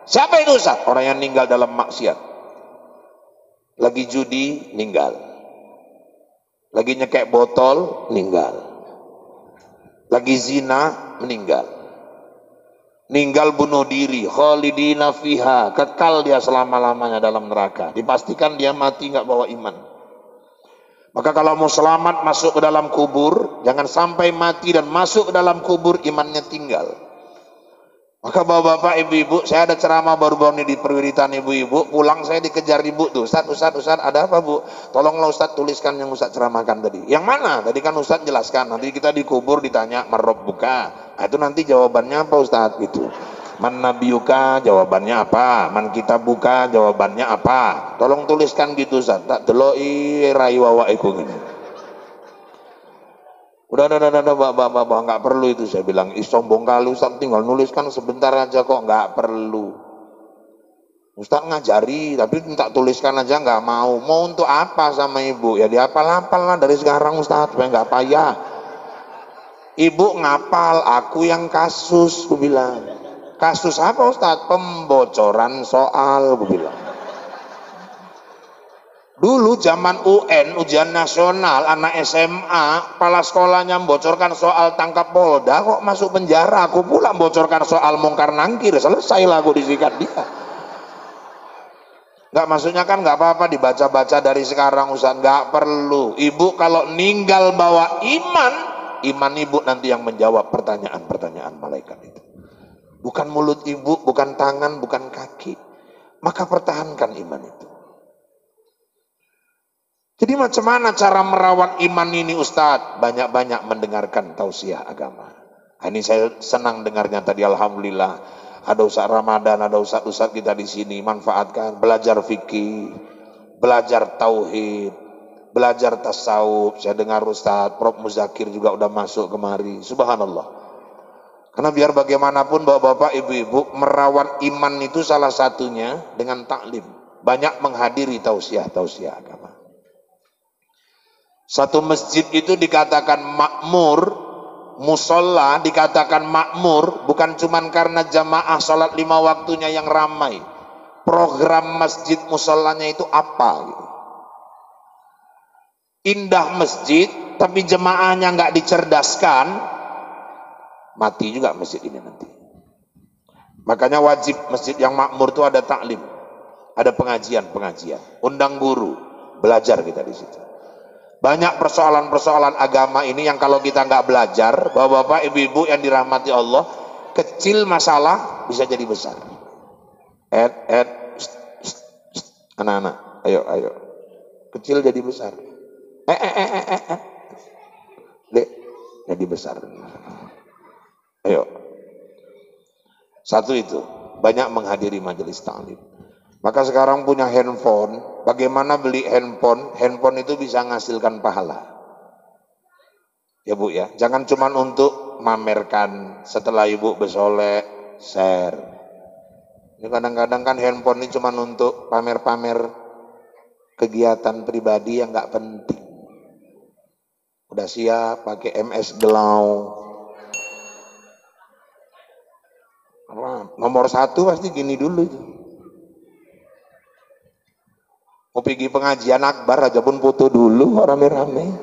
Siapa itu, Ustaz? Orang yang meninggal dalam maksiat. Lagi judi, meninggal. Lagi nyekek botol, meninggal. Lagi zina, meninggal. Meninggal bunuh diri, khalidina fiha, kekal dia selama-lamanya dalam neraka. Dipastikan dia mati nggak bawa iman. Maka kalau mau selamat masuk ke dalam kubur, jangan sampai mati dan masuk ke dalam kubur imannya tinggal. Maka bapak-bapak, ibu-ibu, saya ada ceramah baru-baru ini di perwiritan ibu-ibu, pulang saya dikejar ibu tuh, Ustaz, ada apa bu? Tolonglah Ustaz tuliskan yang Ustaz ceramahkan tadi. Yang mana? Tadi kan Ustaz jelaskan, nanti kita dikubur ditanya marrob buka. Nah, itu nanti jawabannya apa Ustaz? Gitu. Man nabiyuka, jawabannya apa? Man kitabuka, jawabannya apa? Tolong tuliskan gitu Ustaz. Tak deloi rai wawaiku gini. Udah, bapak, nggak perlu itu, saya bilang. Sombong kali Ustaz, tinggal nuliskan sebentar aja kok, nggak perlu. Ustaz ngajari, tapi minta tuliskan aja nggak mau. Mau untuk apa sama ibu? Ya dihafal-hafal lah dari sekarang Ustaz, supaya nggak payah. Ibu ngapal, aku yang kasus, aku bilang. Kasus apa Ustaz? Pembocoran soal, aku bilang. Dulu zaman UN, ujian nasional, anak SMA, kepala sekolahnya membocorkan soal tangkap Polda, kok masuk penjara. Aku pula membocorkan soal mungkar nangkir, selesai lah aku disikat dia. Nggak, maksudnya kan nggak apa-apa dibaca-baca dari sekarang Ustaz, nggak perlu. Ibu kalau ninggal bawa iman ibu nanti yang menjawab pertanyaan-pertanyaan malaikat itu. Bukan mulut ibu, bukan tangan, bukan kaki. Maka pertahankan iman itu. Jadi macam mana cara merawat iman ini Ustadz? Banyak-banyak mendengarkan tausiah agama. Ini saya senang dengarnya tadi, alhamdulillah. Ada Ustadz Ramadan, ada Ustadz kita di sini, manfaatkan, belajar fikih, belajar tauhid, belajar tasawuf. Saya dengar Ustadz Prof Muzakir juga udah masuk kemari. Subhanallah. Karena biar bagaimanapun bapak-bapak, ibu-ibu, merawat iman itu salah satunya dengan taklim. Banyak menghadiri tausiah agama. Satu masjid itu dikatakan makmur, musola dikatakan makmur, bukan cuma karena jamaah sholat 5 waktunya yang ramai. Program masjid musolanya itu apa? Indah masjid, tapi jemaahnya nggak dicerdaskan, mati juga masjid ini nanti. Makanya wajib masjid yang makmur itu ada taklim, ada pengajian, undang guru, belajar kita di situ. Banyak persoalan-persoalan agama ini yang kalau kita nggak belajar, bapak-bapak, ibu-ibu yang dirahmati Allah, kecil masalah bisa jadi besar. Anak-anak, ayo, kecil jadi besar. Jadi besar. Ayo. Satu itu, banyak menghadiri majelis ta'lim. Maka sekarang punya handphone, bagaimana beli handphone? Handphone itu bisa menghasilkan pahala. Ya Bu ya, jangan cuma untuk mamerkan setelah ibu bersolek, share. Ini kadang-kadang kan handphone ini cuma untuk pamer-pamer kegiatan pribadi yang nggak penting. Udah siap pakai MS Gelau. Nomor 1 pasti gini dulu itu. Mau pergi pengajian akbar aja pun foto dulu rame-rame.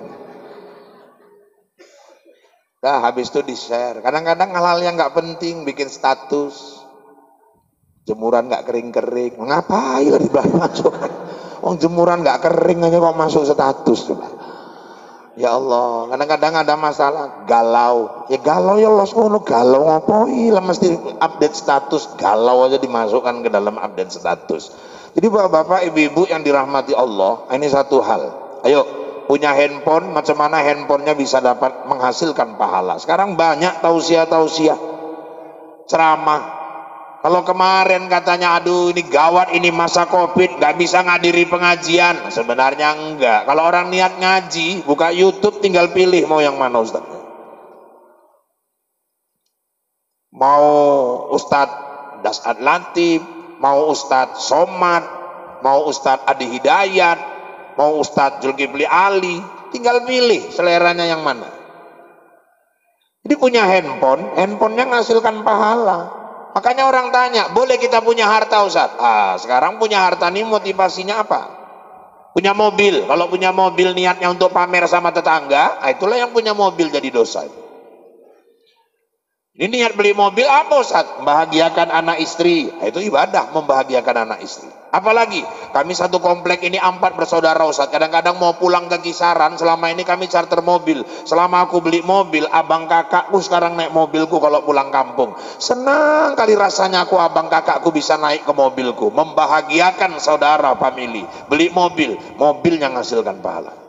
Nah habis itu di-share. Kadang-kadang hal-hal yang nggak penting, bikin status. Jemuran nggak kering-kering. Ngapain lah masuk? Oh jemuran nggak kering aja kok masuk status. Ya Allah, kadang-kadang ada masalah galau. Ya galau ya Allah, galau ngapain lah mesti update status. Galau aja dimasukkan ke dalam update status. Jadi bapak-bapak, ibu-ibu yang dirahmati Allah, ini satu hal. Ayo, punya handphone, macam mana handphonenya bisa dapat menghasilkan pahala. Sekarang banyak tausiah, ceramah. Kalau kemarin katanya, aduh ini gawat, ini masa COVID, gak bisa ngadiri pengajian. Sebenarnya enggak. Kalau orang niat ngaji, buka YouTube, tinggal pilih mau yang mana Ustaz. Mau Ustadz Das'ad Latif, mau Ustadz Somad, mau Ustadz Adi Hidayat, mau Ustadz Zulkifli Ali, tinggal pilih seleranya yang mana. Jadi punya handphonenya menghasilkan pahala. Makanya orang tanya, boleh kita punya harta Ustadz? Sekarang punya harta ini motivasinya apa? Punya mobil, kalau punya mobil niatnya untuk pamer sama tetangga, itulah yang punya mobil jadi dosa. Ini niat beli mobil apa Ustaz? Membahagiakan anak istri. Nah, itu ibadah, membahagiakan anak istri. Apalagi kami satu komplek ini 4 bersaudara Ustaz. Kadang-kadang mau pulang ke Kisaran, selama ini kami charter mobil. Selama aku beli mobil, abang kakakku sekarang naik mobilku kalau pulang kampung. Senang kali rasanya aku, abang kakakku bisa naik ke mobilku. Membahagiakan saudara, family. Beli mobil, mobilnya menghasilkan pahala.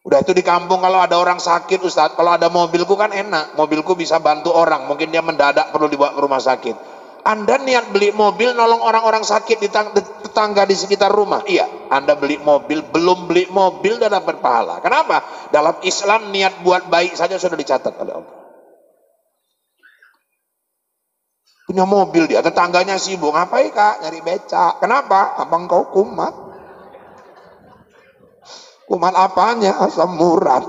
Udah itu di kampung kalau ada orang sakit Ustadz, kalau ada mobilku kan enak, mobilku bisa bantu orang, mungkin dia mendadak perlu dibawa ke rumah sakit. Anda niat beli mobil nolong orang-orang sakit di tetangga di sekitar rumah, iya. Anda beli mobil, belum beli mobil udah dapat pahala. Kenapa? Dalam Islam niat buat baik saja sudah dicatat oleh Allah. Punya mobil dia, tetangganya sibuk, ngapain kak? Nyari becak. Kenapa? Abang kau kumat. Kuman apanya? Asam urat.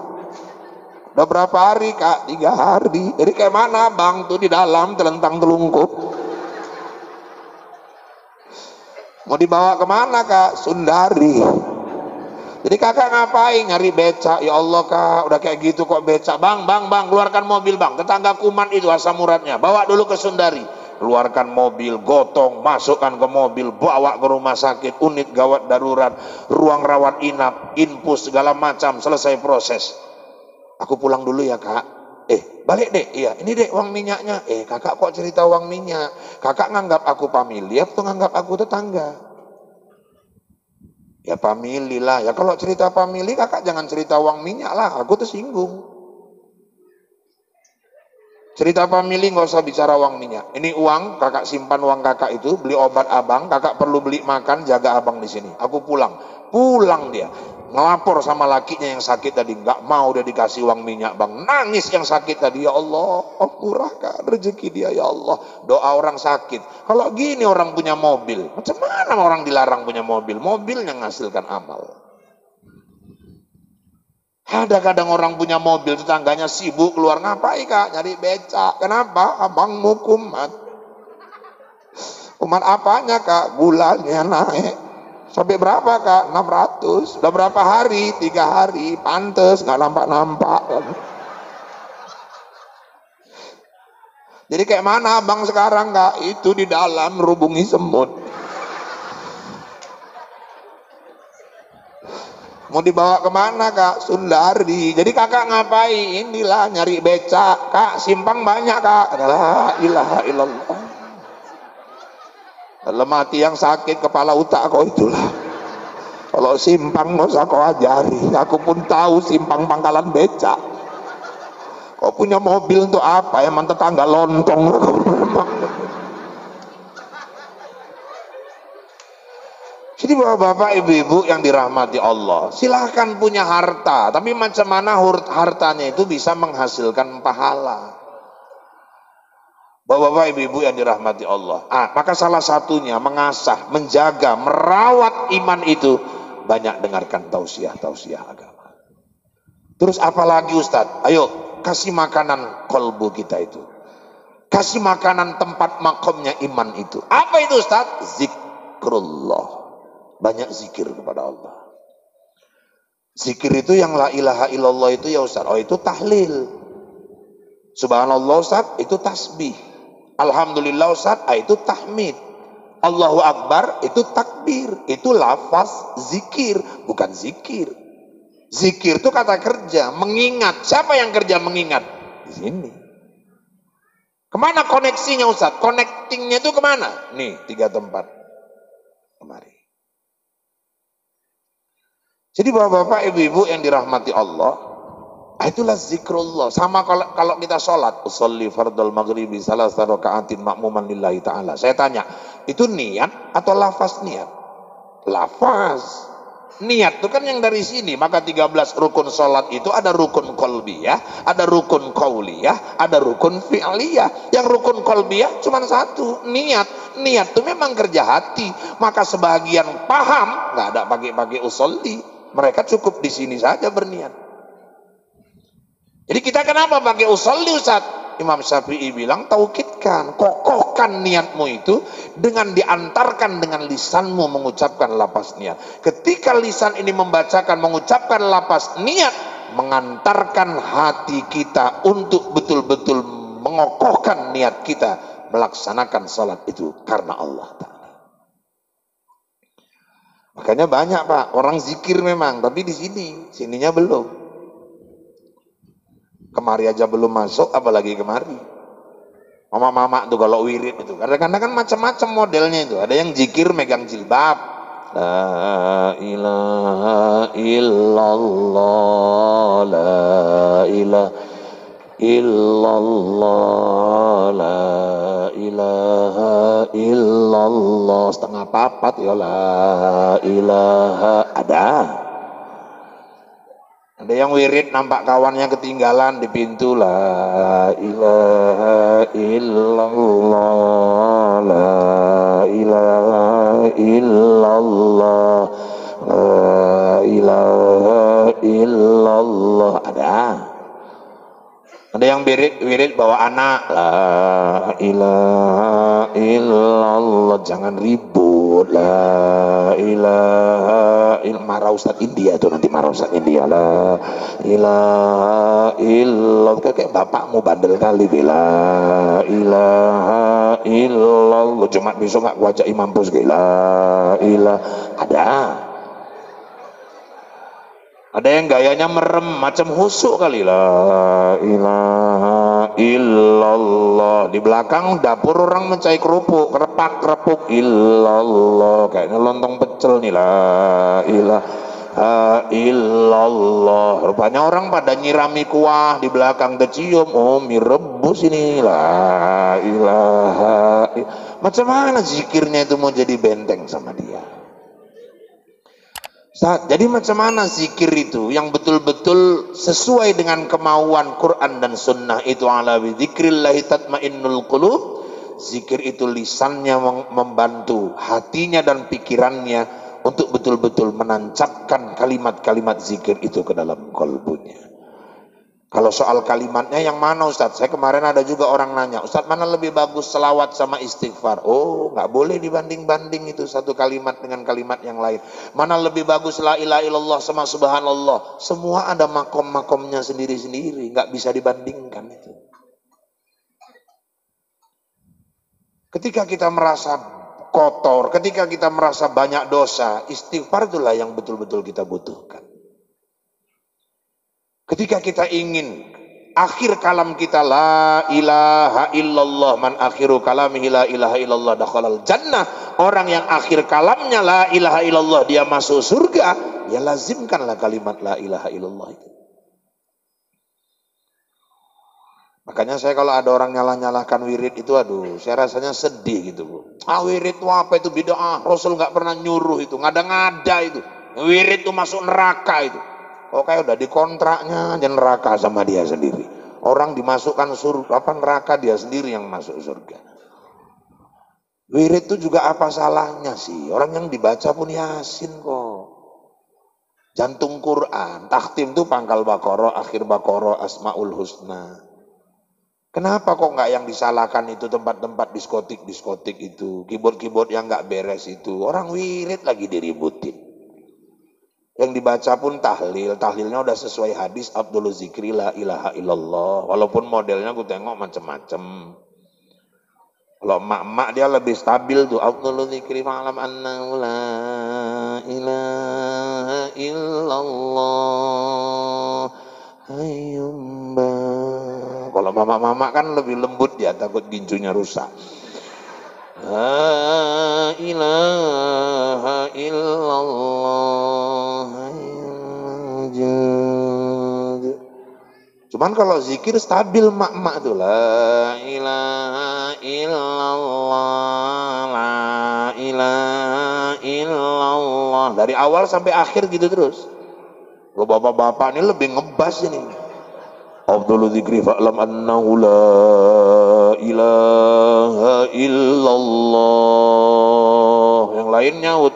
Udah berapa hari kak? 3 hari. Jadi kayak mana bang? Tuh di dalam telentang telungkup. Mau dibawa kemana kak? Sundari. Jadi kakak ngapain? Nyari becak. Ya Allah kak, udah kayak gitu kok becak. Bang, keluarkan mobil bang. Tetangga kuman itu asam uratnya. Bawa dulu ke Sundari. Keluarkan mobil, gotong, masukkan ke mobil, bawa ke rumah sakit, unit gawat darurat, ruang rawat inap, infus segala macam, selesai proses. Aku pulang dulu ya kak. Balik deh. Iya, ini deh uang minyaknya. Kakak kok cerita uang minyak? Kakak nganggap aku famili atau nganggap aku tetangga? Ya famili lah. Ya kalau cerita famili kakak jangan cerita uang minyak lah. Aku tersinggung. Cerita famili nggak usah bicara uang minyak. Ini uang kakak simpan, uang kakak itu beli obat abang. Kakak perlu beli makan, jaga abang di sini. Aku pulang dia ngelapor sama lakinya yang sakit tadi, nggak mau dia dikasih uang minyak bang. Nangis yang sakit tadi, ya Allah, murahkan rezeki dia ya Allah. Doa orang sakit. Kalau gini orang punya mobil, macam mana orang dilarang punya mobil? Mobilnya menghasilkan amal. Ada kadang orang punya mobil, tetangganya sibuk keluar, ngapain kak? Nyari becak. Kenapa? Abangmu kumat. Kumat apanya kak? Gulanya naik. Sampai berapa kak? 600. Udah berapa hari? 3 hari. Pantes, nggak nampak-nampak. Jadi kayak mana abang sekarang kak? Itu di dalam rubungi semut. Mau dibawa kemana kak? Sundari. Jadi kakak ngapain? Inilah nyari becak. Kak simpang banyak kak. La ilaha illallah. Dalam hati yang sakit kepala otak kau itulah. Kalau simpang nggak usah kau ajari. Aku pun tahu simpang pangkalan becak. Kau punya mobil untuk apa? Emang tetangga lontong. Jadi bapak-bapak, ibu-ibu yang dirahmati Allah, silahkan punya harta, tapi macam mana hartanya itu bisa menghasilkan pahala. Bapak-bapak, ibu-ibu yang dirahmati Allah, maka salah satunya mengasah, menjaga, merawat iman itu, banyak dengarkan tausiah agama. Terus apalagi Ustadz? Ayo kasih makanan kolbu kita itu, kasih makanan tempat makomnya iman itu. Apa itu Ustadz? Zikrullah. Banyak zikir kepada Allah. Zikir itu yang la ilaha illallah itu ya Ustaz. Oh itu tahlil. Subhanallah Ustaz, itu tasbih. Alhamdulillah Ustaz, itu tahmid. Allahu Akbar, itu takbir. Itu lafaz zikir, bukan zikir. Zikir itu kata kerja, mengingat. Siapa yang kerja mengingat? Di sini. Kemana koneksinya Ustaz? Connectingnya itu kemana? Nih, 3 tempat. Kemari. Jadi bapak-bapak, ibu-ibu yang dirahmati Allah, itulah zikrullah. Sama kalau kita sholat, usolli fardal maghribi salasa raka'atin makmuman lillahi ta'ala. Saya tanya, itu niat atau lafaz niat? Lafaz. Niat itu kan yang dari sini. Maka 13 rukun sholat itu ada rukun qalbiyah, ada rukun qauliyah, ada rukun fi'liyah. Yang rukun qalbiyah cuma 1, niat. Niat itu memang kerja hati. Maka sebagian paham, nggak ada pakai usolli. Mereka cukup di sini saja berniat. Jadi kita kenapa pakai usolli Ustaz? Imam Syafi'i bilang taukidkan, kokohkan niatmu itu dengan diantarkan dengan lisanmu mengucapkan lafaz niat. Ketika lisan ini membacakan, mengucapkan lafaz niat, mengantarkan hati kita untuk betul-betul mengokohkan niat kita melaksanakan salat itu karena Allah Ta'ala. Makanya banyak Pak, orang zikir memang, tapi di sininya belum. Kemari aja belum masuk, apalagi kemari. Mama-mama tuh kalau wirid itu, kadang-kadang kan macam-macam modelnya itu. Ada yang zikir megang jilbab. La ilaha illallah, la ilaha illallah, la ilaha illallah. Setengah papat ya, la ilaha. Ada yang wirid nampak kawannya ketinggalan di pintu, la ilaha illallah, la ilaha illallah, la ilaha illallah. Ada yang wirid bawa anak, la ilaha illallah. Jangan ribut, la ilaha illallah. Marah Ustadz India tuh, nanti marah Ustadz India, la ilaha illallah. Kayak bapakmu bandel kali, la ilaha illallah. Cuma besok gak gua ajak imam pus, la ilaha. Ada yang gayanya merem macam husuk kali, la ilaha illallah. Di belakang dapur orang mencari kerupuk, kerepak-kerepuk, illallah. Kayaknya lontong pecel nih, la ilaha illallah. Rupanya orang pada nyirami kuah di belakang tercium, oh mie rebus ini, la ilaha. Macam mana zikirnya itu mau jadi benteng sama dia? Jadi macam mana zikir itu yang betul-betul sesuai dengan kemauan Quran dan Sunnah itu? Ala bi dzikrillahi tatmainnul qulub. Zikir itu lisannya membantu hatinya dan pikirannya untuk betul-betul menancapkan kalimat-kalimat zikir itu ke dalam kalbunya. Kalau soal kalimatnya yang mana Ustadz? Saya kemarin ada juga orang nanya, Ustadz mana lebih bagus selawat sama istighfar? Oh, nggak boleh dibanding-banding itu satu kalimat dengan kalimat yang lain. Mana lebih bagus la ilaha illallah sama subhanallah? Semua ada makom-makomnya sendiri-sendiri, nggak bisa dibandingkan itu. Ketika kita merasa kotor, ketika kita merasa banyak dosa, istighfar itulah yang betul-betul kita butuhkan. Ketika kita ingin akhir kalam kita la ilaha illallah, man akhiru kalamihi la ilaha illallah dakhalal jannah. Orang yang akhir kalamnya la ilaha illallah dia masuk surga, ya lazimkanlah kalimat la ilaha illallah itu. Makanya saya kalau ada orang nyalah-nyalahkan wirid itu, aduh, saya rasanya sedih gitu, Bu. Wirid itu apa itu bid'ah? Rasul nggak pernah nyuruh itu, ngada-ngada itu. Wirid itu masuk neraka itu. Oh kayak udah dikontraknya aja neraka sama dia sendiri. Orang dimasukkan surga, neraka dia sendiri yang masuk surga. Wirid itu juga apa salahnya sih? Orang yang dibaca pun Yasin kok. Jantung Quran, takhtim itu pangkal Baqarah, akhir Baqarah, Asmaul Husna. Kenapa kok nggak yang disalahkan itu tempat-tempat diskotik itu, keyboard yang nggak beres itu? Orang wirid lagi diributin. Yang dibaca pun tahlilnya udah sesuai hadis Abdul Zikri la ilaha illallah. Walaupun modelnya aku tengok macam-macam. Kalau emak-emak dia lebih stabil tuh. Abdul Zikri fa'lam annahu la ilaha illallah hayyumba. Kalau mama-mama kan lebih lembut dia, takut ginjunya rusak. La ilaha illallah. Cuman kalau zikir stabil mak-mak tuh, la ilaha illallah, la ilaha illallah. Dari awal sampai akhir gitu terus. Kalau bapak-bapak ini lebih ngebas ini. Abdul Dzikri fa'lam annahu la ilaha illallah. Yang lain nyaut.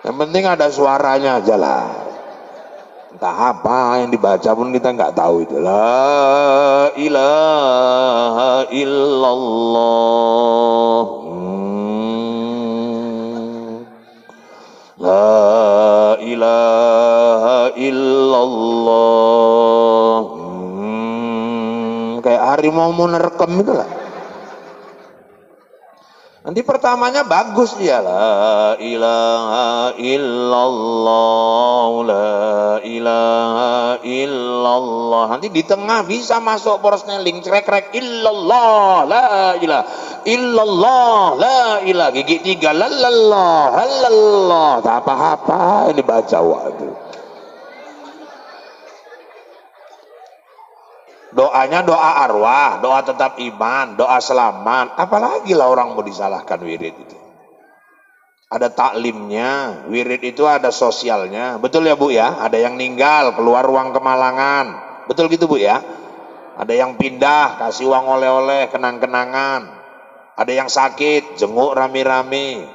Yang penting ada suaranya aja lah. Entah apa yang dibaca pun kita nggak tahu itu. La ilaha illallah. La ilaha illallah. harimau mau nerekam itu lah. Nanti pertamanya bagus dia, la ilaha illallah, la ilaha illallah. Nanti di tengah bisa masuk porsneling, krek-krek illallah, la ilaha illallah, la ilaha. Gigi 3, lalallah, halallah. Tak apa-apa ini baca waktu. Doanya doa arwah, doa tetap iman, doa selamat. Apalagi lah orang mau disalahkan wirid itu. Ada taklimnya, wirid itu ada sosialnya. Betul ya Bu ya? Ada yang meninggal, keluar uang kemalangan. Betul gitu Bu ya? Ada yang pindah, kasih uang oleh-oleh, kenang-kenangan. Ada yang sakit, jenguk rame-rame.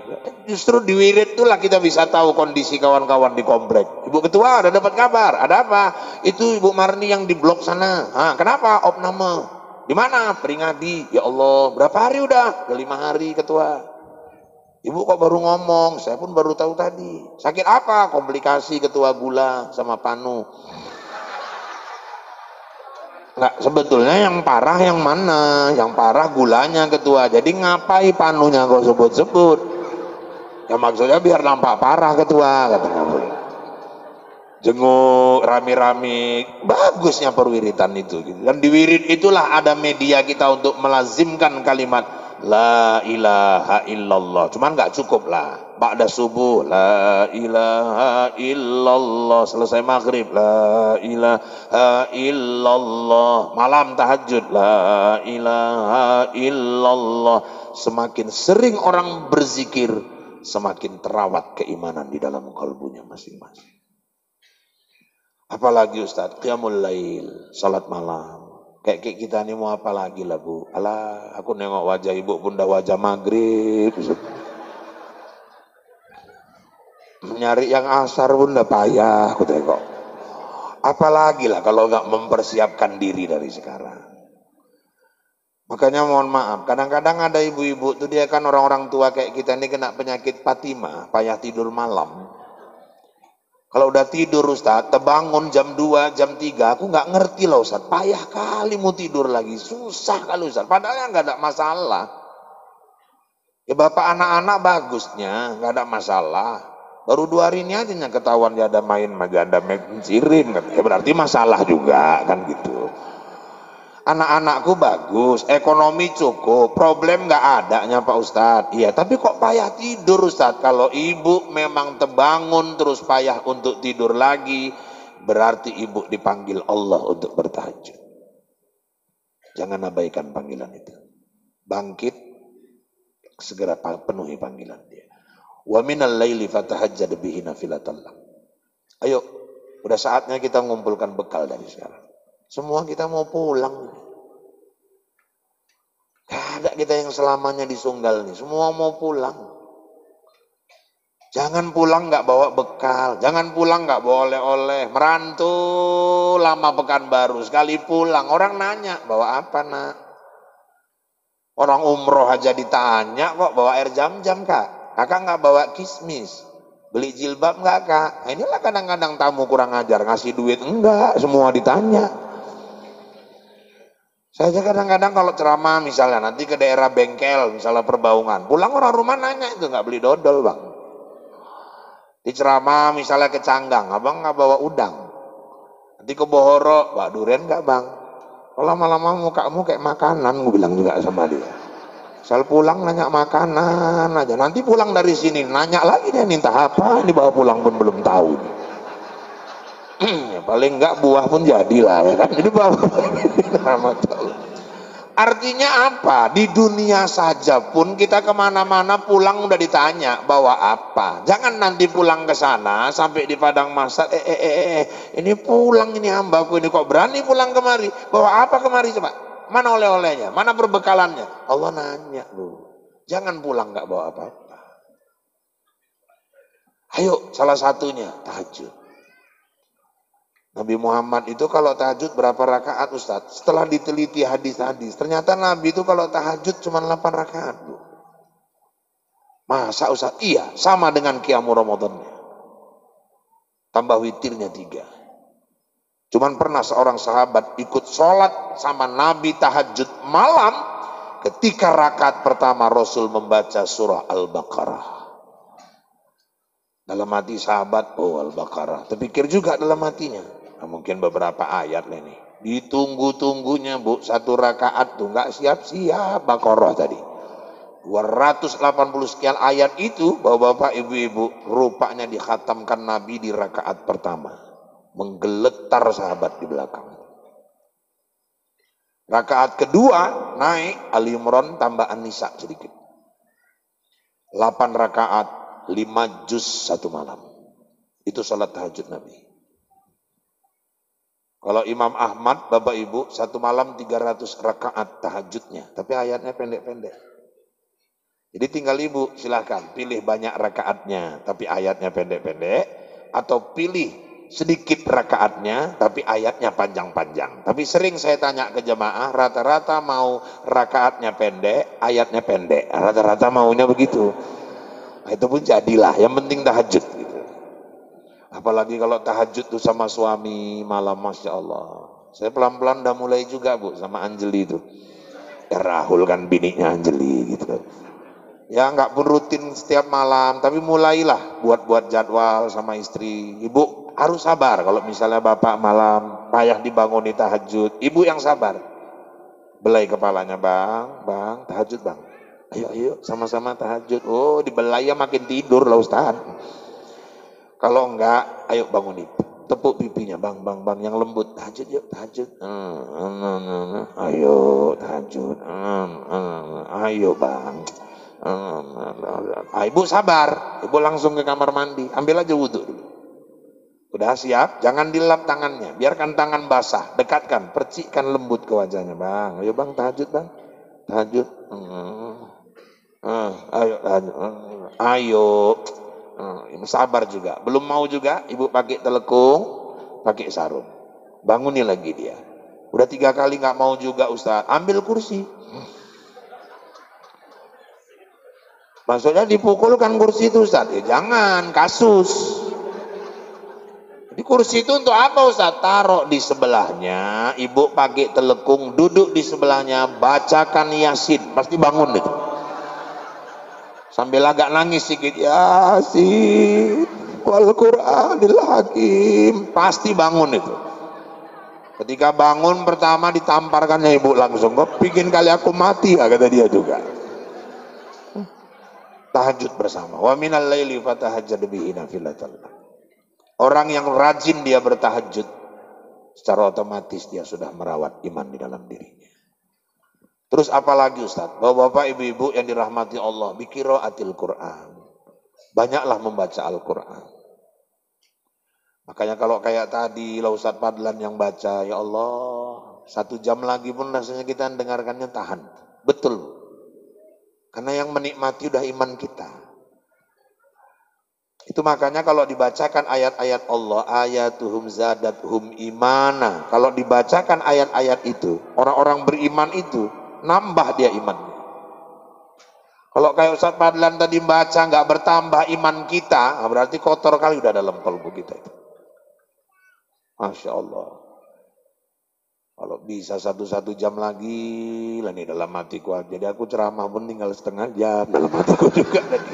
Justru di wirid itulah kita bisa tahu kondisi kawan-kawan di komplek. Ibu Ketua ada dapat kabar, ada apa? Itu Ibu Marni yang di blok sana. Kenapa? Opname. Di mana? Peringadi. Ya Allah, berapa hari udah? Udah 5 hari Ketua. Ibu kok baru ngomong? Saya pun baru tahu tadi. Sakit apa? Komplikasi Ketua, gula sama panu. Enggak, sebetulnya yang parah yang mana? Yang parah gulanya Ketua. Jadi ngapai panunya kau sebut-sebut? Ya maksudnya biar nampak parah Ketua, katanya. Jenguk rame-rame, bagusnya perwiritan itu. Dan di wirid itulah ada media kita untuk melazimkan kalimat la ilaha illallah. Cuman nggak cukup lah. Ba'da subuh la ilaha illallah, selesai maghrib la ilaha illallah, malam tahajud la ilaha illallah. Semakin sering orang berzikir, semakin terawat keimanan di dalam kalbunya masing-masing. Apalagi Ustadz, qiyamul lail, salat malam. Kayak kita ini mau apa lagi lah Bu? Alah, aku nengok wajah ibu pun dah wajah maghrib. Nyari yang asar pun dah payah, aku tengok. Apalagi lah kalau nggak mempersiapkan diri dari sekarang. Makanya mohon maaf, kadang-kadang ada ibu-ibu tuh dia kan orang-orang tua kayak kita ini kena penyakit Fatimah, payah tidur malam. Kalau udah tidur Ustaz, terbangun jam 2, jam 3, aku nggak ngerti lah Ustaz, payah kali mau tidur lagi, susah kali Ustaz, padahal nggak ada masalah. Ya bapak anak-anak bagusnya, nggak ada masalah. Baru 2 hari ini aja yang ketahuan dia ada main maganda mencirin, ya berarti masalah juga kan gitu. Anak-anakku bagus, ekonomi cukup, problem nggak adanya Pak Ustadz. Iya, tapi kok payah tidur Ustadz? Kalau ibu memang terbangun terus payah untuk tidur lagi, berarti ibu dipanggil Allah untuk bertahajud. Jangan abaikan panggilan itu. Bangkit, segera penuhi panggilan dia. Wa minal laili fatahajjad bihi nafilatan lak. Ayo, udah saatnya kita ngumpulkan bekal dari sekarang. Semua kita mau pulang. Gak ada kita yang selamanya di Sunggal nih. Semua mau pulang. Jangan pulang gak bawa bekal. Jangan pulang gak bawa oleh-oleh. Merantau lama Pekanbaru. Sekali pulang orang nanya, bawa apa nak? Orang umroh aja ditanya kok bawa air jam-jam kak. Kakak gak bawa kismis. Beli jilbab gak kak? Nah, inilah kadang-kadang tamu kurang ajar. Ngasih duit enggak. Semua ditanya. Saya kadang-kadang kalau ceramah misalnya nanti ke daerah Bengkel, misalnya Perbaungan, pulang orang rumah nanya itu nggak beli dodol bang. Di ceramah misalnya ke Canggang, abang nggak bawa udang. Nanti ke Bohoro, bawa durian nggak bang? Kalau lama-lama mukamu kayak makanan, gue bilang juga sama dia. Misal pulang nanya makanan aja, nanti pulang dari sini nanya lagi dia minta apa, ini bawa pulang pun belum tahu. Ya, paling enggak buah pun jadilah ya kan. Jadi bawa. Artinya apa? Di dunia saja pun kita kemana-mana pulang udah ditanya bawa apa. Jangan nanti pulang ke sana sampai di padang mahsyar ini pulang ini hambaku ini kok berani pulang kemari. Bawa apa kemari coba? Mana oleh-olehnya? Mana perbekalannya? Allah nanya lu. Jangan pulang enggak bawa apa-apa. Ayo salah satunya tahajud. Nabi Muhammad itu kalau tahajud berapa rakaat Ustaz? Setelah diteliti hadis-hadis, ternyata Nabi itu kalau tahajud cuma 8 rakaat. Masa Ustaz? Iya, sama dengan qiyamul Ramadannya. Tambah witirnya 3. Cuman pernah seorang sahabat ikut sholat sama Nabi tahajud malam, ketika rakaat pertama Rasul membaca surah Al-Baqarah. Dalam hati sahabat, oh Al-Baqarah. Terpikir juga dalam hatinya, nah, mungkin beberapa ayat lah ini. Ditunggu-tunggunya bu, satu rakaat tuh nggak siap-siap Baqarah tadi. 280 sekian ayat itu, bapak-bapak, ibu-ibu, rupanya dikhatamkan Nabi di rakaat pertama. Menggeletar sahabat di belakang. Rakaat kedua naik Ali Imran tambah An-Nisa sedikit. 8 rakaat, 5 juz satu malam. Itu salat tahajud Nabi. Kalau Imam Ahmad, bapak ibu, satu malam 300 rakaat tahajudnya. Tapi ayatnya pendek-pendek. Jadi tinggal ibu silahkan pilih banyak rakaatnya tapi ayatnya pendek-pendek, atau pilih sedikit rakaatnya tapi ayatnya panjang-panjang. Tapi sering saya tanya ke jemaah, rata-rata mau rakaatnya pendek, ayatnya pendek. Rata-rata maunya begitu. Nah, itu pun jadilah, yang penting tahajud gitu. Apalagi kalau tahajud tuh sama suami malam, Masya Allah. Saya pelan-pelan udah mulai juga bu sama Anjeli itu. Ya Rahul kan bininya Anjeli gitu. Ya nggak pun rutin setiap malam, tapi mulailah buat jadwal sama istri. Ibu harus sabar kalau misalnya bapak malam payah dibangunin tahajud. Ibu yang sabar. Belai kepalanya, bang, tahajud bang. Ayo sama-sama tahajud. Oh dibelai ya makin tidur lah Ustaz. Kalau enggak, ayo bangunin. Tepuk pipinya, bang, yang lembut. Tahajud yuk, tahajud. Ayo tahajud. Ayo bang. Ibu sabar, ibu langsung ke kamar mandi, ambil aja wudhu dulu. Udah siap, jangan dilap tangannya, biarkan tangan basah, dekatkan, percikkan lembut ke wajahnya, bang. Ayo bang, tahajud bang, tahajud. Ayo tahajud. Ayo, sabar juga. Belum mau juga, ibu pakai telekung, pakai sarung. Bangunin lagi dia. Udah 3 kali nggak mau juga Ustaz, ambil kursi. Maksudnya dipukulkan kursi itu Ustaz? Ya jangan, kasus. Di kursi itu untuk apa Ustaz? Taruh di sebelahnya, ibu pakai telekung, duduk di sebelahnya, bacakan Yasin, pasti bangun itu. Sambil agak nangis sedikit, Yasin, wal Qur'anil Hakim, pasti bangun itu. Ketika bangun pertama ditamparkannya ibu langsung, kok bikin kali aku mati ya, kata dia juga. Tahajud bersama. Wa minal laili fatahajjad bihi nafilatan. Orang yang rajin dia bertahajud, secara otomatis dia sudah merawat iman di dalam dirinya. Terus apalagi Ustaz? Bapak-bapak, ibu-ibu yang dirahmati Allah, biqiraatil Qur'an. Banyaklah membaca Al-Qur'an. Makanya kalau kayak tadi lah Ustaz Fadlan yang baca, ya Allah, 1 jam lagi pun rasanya kita dengarkannya tahan. Betul. Karena yang menikmati udah iman kita. Itu makanya kalau dibacakan ayat-ayat Allah, ayatuhum zadathum imana. Kalau dibacakan ayat-ayat itu, orang-orang beriman itu nambah dia imannya. Kalau kayak Ustaz Fadlan tadi baca nggak bertambah iman kita, berarti kotor kali udah dalam kalbu kita itu. Masya Allah. Kalau bisa 1 jam lagi, lah nih dalam hatiku. Jadi aku ceramah pun tinggal 1/2 jam dalam hatiku juga tadi.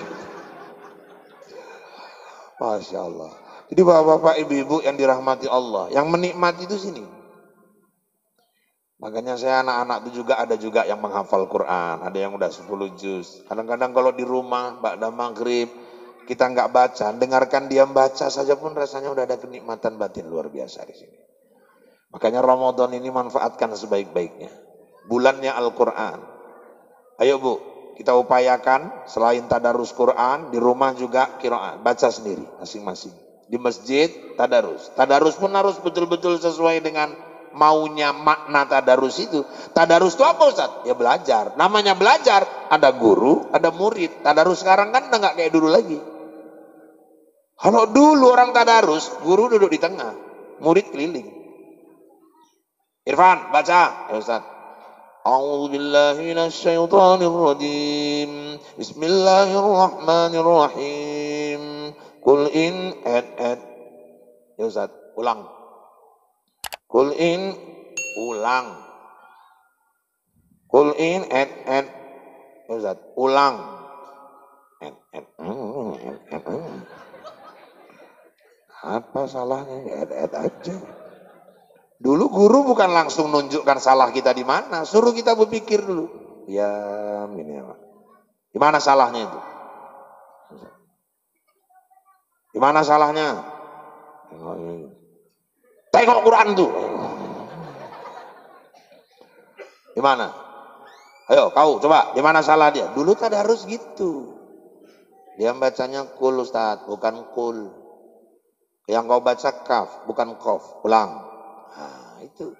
Masya Allah. Jadi bapak-bapak, ibu-ibu yang dirahmati Allah, yang menikmati itu sini. Makanya saya anak-anak itu juga ada juga yang menghafal Quran, ada yang udah 10 juz. Kadang-kadang kalau di rumah, ba'da maghrib, kita nggak baca, dengarkan dia baca saja pun rasanya udah ada kenikmatan batin luar biasa di sini. Makanya Ramadan ini manfaatkan sebaik-baiknya. Bulannya Al-Quran. Ayo bu, kita upayakan selain tadarus Quran, di rumah juga qiraat, baca sendiri masing-masing. Di masjid tadarus. Tadarus pun harus betul-betul sesuai dengan maunya makna tadarus itu. Tadarus itu apa Ustaz? Ya belajar. Namanya belajar, ada guru, ada murid. Tadarus sekarang kan udah nggak kayak dulu lagi. Kalau dulu orang tadarus, guru duduk di tengah, murid keliling. Irfan, baca. Ya Ustaz. A'udzu billahi minasyaitonir rajim. Bismillahirrahmanirrahim. Qul in. Ya Ustaz, ulang. Kul in, ulang. Kul in, Ustaz, ulang. Apa salahnya? Aja. Dulu guru bukan langsung nunjukkan salah kita di mana, suruh kita berpikir dulu. Ya, ini apa? Di mana salahnya itu? Di mana salahnya? Tengok Quran tuh. Di mana? Ayo kau coba, di mana salah dia? Dulu tadarus gitu. Dia bacanya kul Ustaz, bukan kul. Yang kau baca kaf, bukan kof. Ulang. Nah, itu.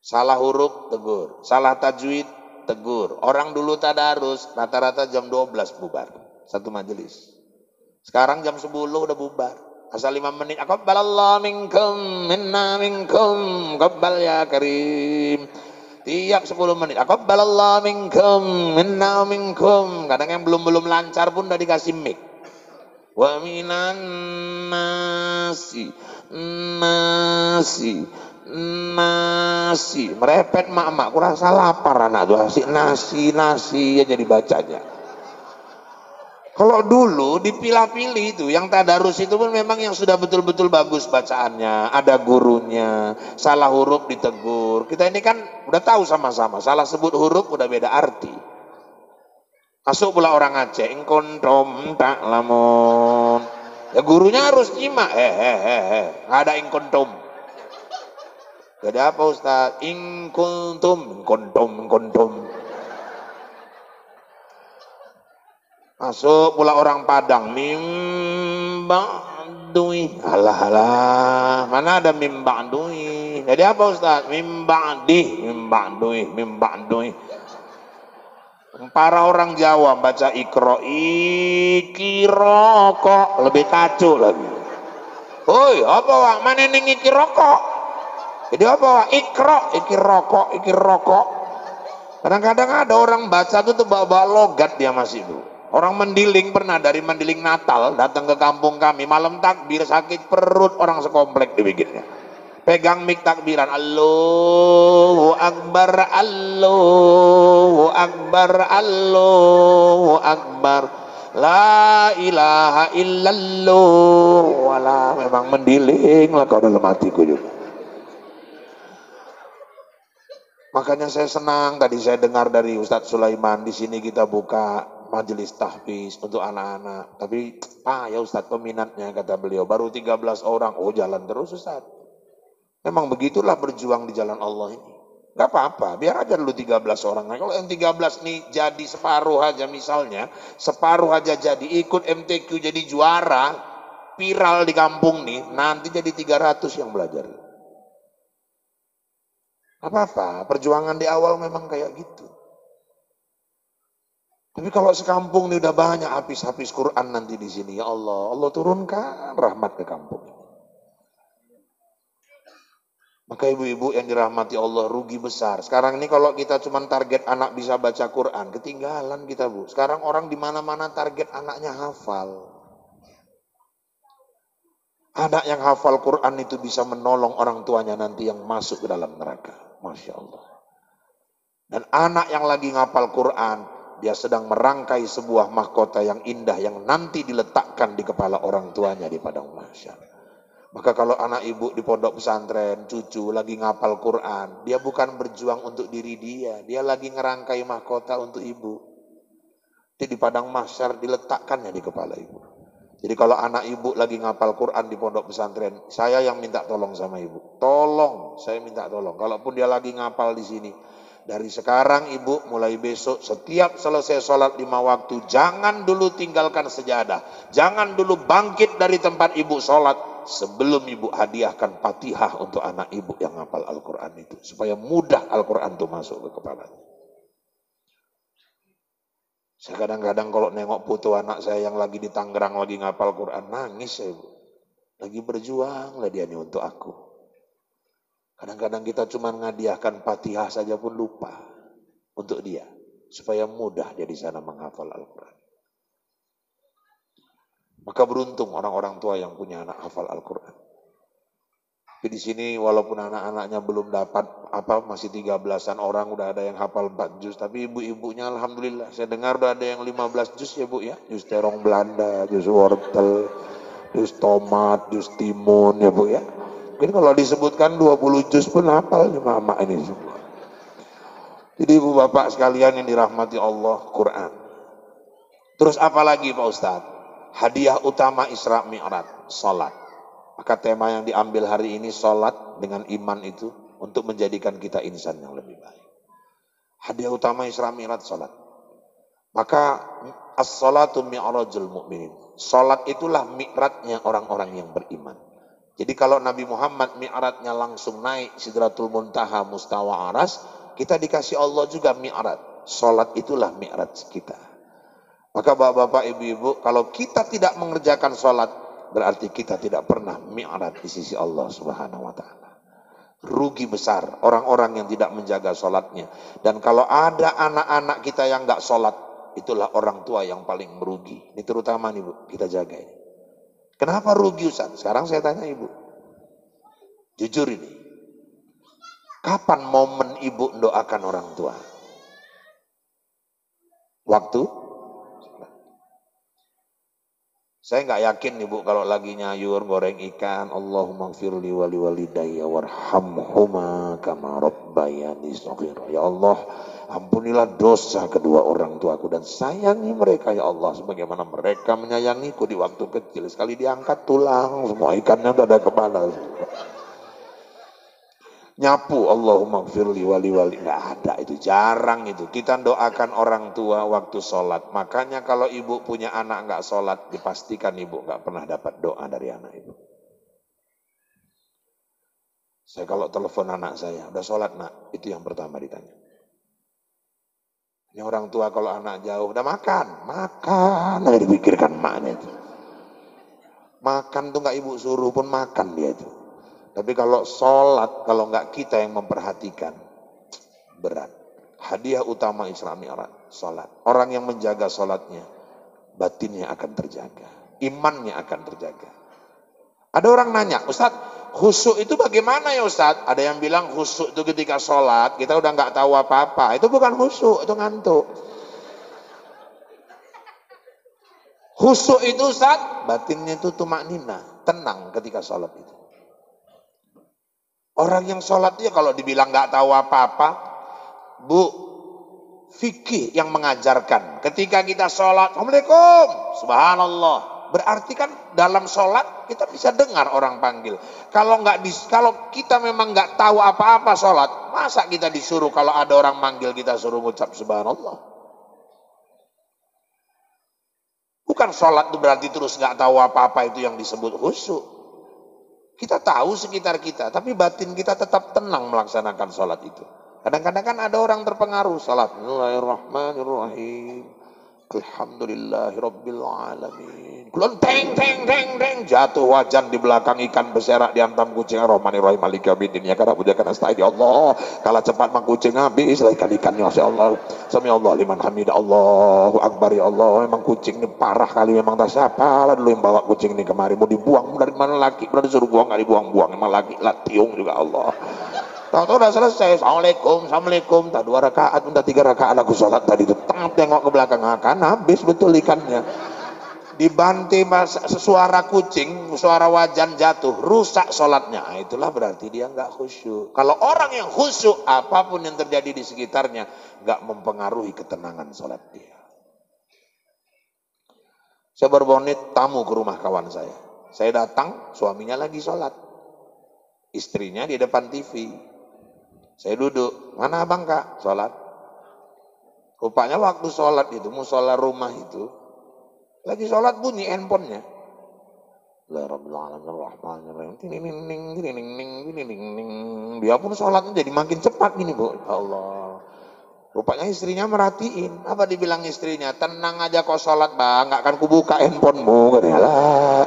Salah huruf, tegur. Salah tajwid, tegur. Orang dulu tadarus, rata-rata jam 12 bubar. Satu majelis. Sekarang jam 10 udah bubar. Asal 5 menit. Aqabbalallahu minkum, minna minkum. Qabbal ya karim. Tiap 10 menit. Aqabbalallahu minkum, minna minkum. Kadang yang belum lancar pun udah dikasih mic. Wa minan nasi merepet mak kurang lapar anak tuh nasi ya jadi bacanya. Kalau dulu dipilah-pilih itu yang tadarus itu pun memang yang sudah betul-betul bagus bacaannya, ada gurunya, salah huruf ditegur. Kita ini kan udah tahu sama-sama, salah sebut huruf udah beda arti. Masuk pula orang Aceh, ingkontom tak lamun. Ya gurunya harus nyimak, nggak ada ingkontom. Jadi apa Ustaz? Ingkontom. Masuk pula orang Padang, mimba'dui. Alah, mana ada mimba'dui? Jadi apa Ustaz? Mimba'dui. Para orang Jawa baca ikro kok lebih kacau lagi. Hoi, apa wak? Mana ning ikirokok? Jadi apa wak? Ikirokok. Kadang-kadang ada orang baca tuh bawa logat dia masih itu. Orang mendiling pernah dari mendiling Natal datang ke kampung kami malam takbir sakit perut orang sekomplek dibikinnya. Pegang mik takbiran, Allahu Akbar, Allahu Akbar, Allahu Akbar, la ilaha illallah. Walah, memang mendiling lah kau dalam hatiku juga. Makanya saya senang tadi saya dengar dari Ustadz Sulaiman, di sini kita buka majelis tahfiz untuk anak-anak. Tapi ya Ustadz peminatnya kata beliau baru 13 orang. Oh jalan terus Ustadz. Memang begitulah berjuang di jalan Allah ini. Gak apa-apa, biar aja dulu 13 orang. Nah, kalau yang 13 nih jadi separuh aja misalnya, separuh aja jadi ikut MTQ jadi juara, viral di kampung nih, nanti jadi 300 yang belajar. Apa-apa, perjuangan di awal memang kayak gitu. Tapi kalau sekampung nih udah banyak habis Quran nanti di sini, ya Allah turunkan rahmat ke kampung ini. Maka ibu-ibu yang dirahmati Allah rugi besar. Sekarang ini kalau kita cuma target anak bisa baca Quran, ketinggalan kita Bu. Sekarang orang di mana-mana target anaknya hafal. Anak yang hafal Quran itu bisa menolong orang tuanya nanti yang masuk ke dalam neraka. Masya Allah. Dan anak yang lagi ngapal Quran, dia sedang merangkai sebuah mahkota yang indah yang nanti diletakkan di kepala orang tuanya di padang mahsyar. Maka kalau anak ibu di pondok pesantren, cucu lagi ngapal Quran, dia bukan berjuang untuk diri dia lagi ngerangkai mahkota untuk ibu. Jadi di padang mahsyar diletakkannya di kepala ibu. Jadi kalau anak ibu lagi ngapal Quran di pondok pesantren, saya yang minta tolong sama ibu. Tolong, saya minta tolong. Kalaupun dia lagi ngapal di sini, dari sekarang ibu mulai besok setiap selesai sholat 5 waktu, jangan dulu tinggalkan sejadah. Jangan dulu bangkit dari tempat ibu sholat sebelum ibu hadiahkan Fatihah untuk anak ibu yang ngapal Al-Quran itu. Supaya mudah Al-Quran itu masuk ke kepalanya. Saya kadang-kadang kalau nengok foto anak saya yang lagi di Tangerang lagi ngapal Quran, nangis saya Bu. Lagi berjuang lah dia ini untuk aku. Kadang-kadang kita cuma ngadiahkan Fatihah saja pun lupa untuk dia. Supaya mudah dia di sana menghafal Al-Quran. Maka beruntung orang-orang tua yang punya anak hafal Al-Quran. Tapi di sini walaupun anak-anaknya belum dapat masih 13-an orang, udah ada yang hafal 4 juz, tapi ibu-ibunya alhamdulillah. Saya dengar udah ada yang 15 juz ya Bu ya. Juz terong Belanda, juz wortel, juz tomat, juz timun ya Bu ya. Mungkin kalau disebutkan 20 juz pun hafal mama ini semua. Jadi ibu bapak sekalian yang dirahmati Allah, Quran. Terus apa lagi Pak Ustadz? Hadiah utama Isra Mi'raj, salat. Maka tema yang diambil hari ini salat dengan iman itu untuk menjadikan kita insan yang lebih baik. Hadiah utama Isra Mi'raj salat. Maka as-salatu mi'rajul mu'minin. Salat itulah mi'rajnya orang-orang yang beriman. Jadi kalau Nabi Muhammad mi'rajnya langsung naik Sidratul Muntaha Mustawa Aras, kita dikasih Allah juga mi'raj. Salat itulah mi'raj kita. Maka bapak-bapak, ibu-ibu, kalau kita tidak mengerjakan salat, berarti kita tidak pernah mi'raj di sisi Allah Subhanahu wa taala. Rugi besar orang-orang yang tidak menjaga salatnya. Dan kalau ada anak-anak kita yang enggak salat, itulah orang tua yang paling merugi. Ini terutama nih Bu, kita jaga ini. Kenapa rugi Ustaz? Sekarang saya tanya Ibu. Jujur ini. Kapan momen Ibu mendoakan orang tua? Waktu? Saya nggak yakin Ibu kalau lagi nyayur goreng ikan, Allahumma gfirli wali walidayya warhamhuma kama rabbayani shaghira. Ya Allah, ampunilah dosa kedua orang tuaku dan sayangi mereka ya Allah sebagaimana mereka menyayangiku di waktu kecil. Sekali diangkat tulang, semua ikannya udah ada kepala. Nyapu Allahumma gfirli wali wali, nggak ada, itu jarang itu. Kita doakan orang tua waktu sholat. Makanya kalau ibu punya anak nggak sholat, dipastikan ibu nggak pernah dapat doa dari anak ibu. Saya kalau telepon anak saya, udah sholat nak, itu yang pertama ditanya. Ini orang tua kalau anak jauh, udah makan, nggak dipikirkan maknya itu. Makan tuh nggak ibu suruh pun makan dia itu. Tapi kalau sholat, kalau nggak kita yang memperhatikan, berat. Hadiah utama Isra Mi'raj, sholat. Orang yang menjaga sholatnya, batinnya akan terjaga. Imannya akan terjaga. Ada orang nanya, Ustadz, khusyuk itu bagaimana ya Ustadz? Ada yang bilang khusyuk itu ketika sholat, kita udah nggak tahu apa-apa. Itu bukan khusyuk, itu ngantuk. Khusyuk itu Ustadz, batinnya itu tumaknina, tenang ketika sholat itu. Orang yang sholat dia kalau dibilang nggak tahu apa-apa, Bu, fikih yang mengajarkan. Ketika kita sholat, Assalamualaikum, subhanallah. Berarti kan dalam sholat kita bisa dengar orang panggil. Kalau kita memang nggak tahu apa-apa sholat, masa kita disuruh kalau ada orang manggil kita suruh ngucap subhanallah? Bukan sholat itu berarti terus nggak tahu apa-apa itu yang disebut khusyuk. Kita tahu sekitar kita, tapi batin kita tetap tenang melaksanakan sholat itu. Kadang-kadang kan ada orang terpengaruh sholat. Bismillahirrahmanirrahim. Alhamdulillahirabbil alamin. Teng teng teng teng, jatuh wajan di belakang ikan beserak diantam kucing. Rahmanirrahim maliki yaumiddin. Ya karena pujakan astagfirullah ya Allah. Kalah cepat mang kucing habis ikan-ikannya masya Allah. Sami Allah liman hamidah, Allahu akbar ya Allah. Memang kucing ini parah kali, memang tak siapa lah dulu yang bawa kucing ini kemari. Mau dibuang dari mana laki? Berarti disuruh buang nggak dibuang-buang. Emang laki lah tiung juga Allah. Tahu-tahu udah selesai, Assalamualaikum, tak 2 rakaat, udah 3 rakaat aku sholat tadi itu, tengok ke belakang, kan habis betul ikannya. Dibanting suara kucing, suara wajan jatuh, rusak sholatnya. Nah, itulah berarti dia nggak khusyuk. Kalau orang yang khusyuk, apapun yang terjadi di sekitarnya, nggak mempengaruhi ketenangan sholat dia. Saya baru tamu ke rumah kawan saya. Saya datang, suaminya lagi sholat. Istrinya di depan TV. Saya duduk, mana abang kak? Sholat. Rupanya waktu sholat itu, musola rumah itu, lagi sholat bunyi handphonenya. Dia pun sholatnya jadi makin cepat gini Bu. Allah. Rupanya istrinya merhatiin. Apa dibilang istrinya? Tenang aja kok sholat bang, gak akan kubuka handphonemu. Lah,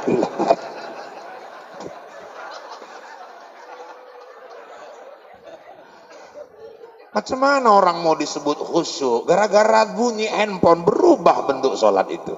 macam mana orang mau disebut khusyuk? Gara-gara bunyi handphone berubah bentuk sholat itu.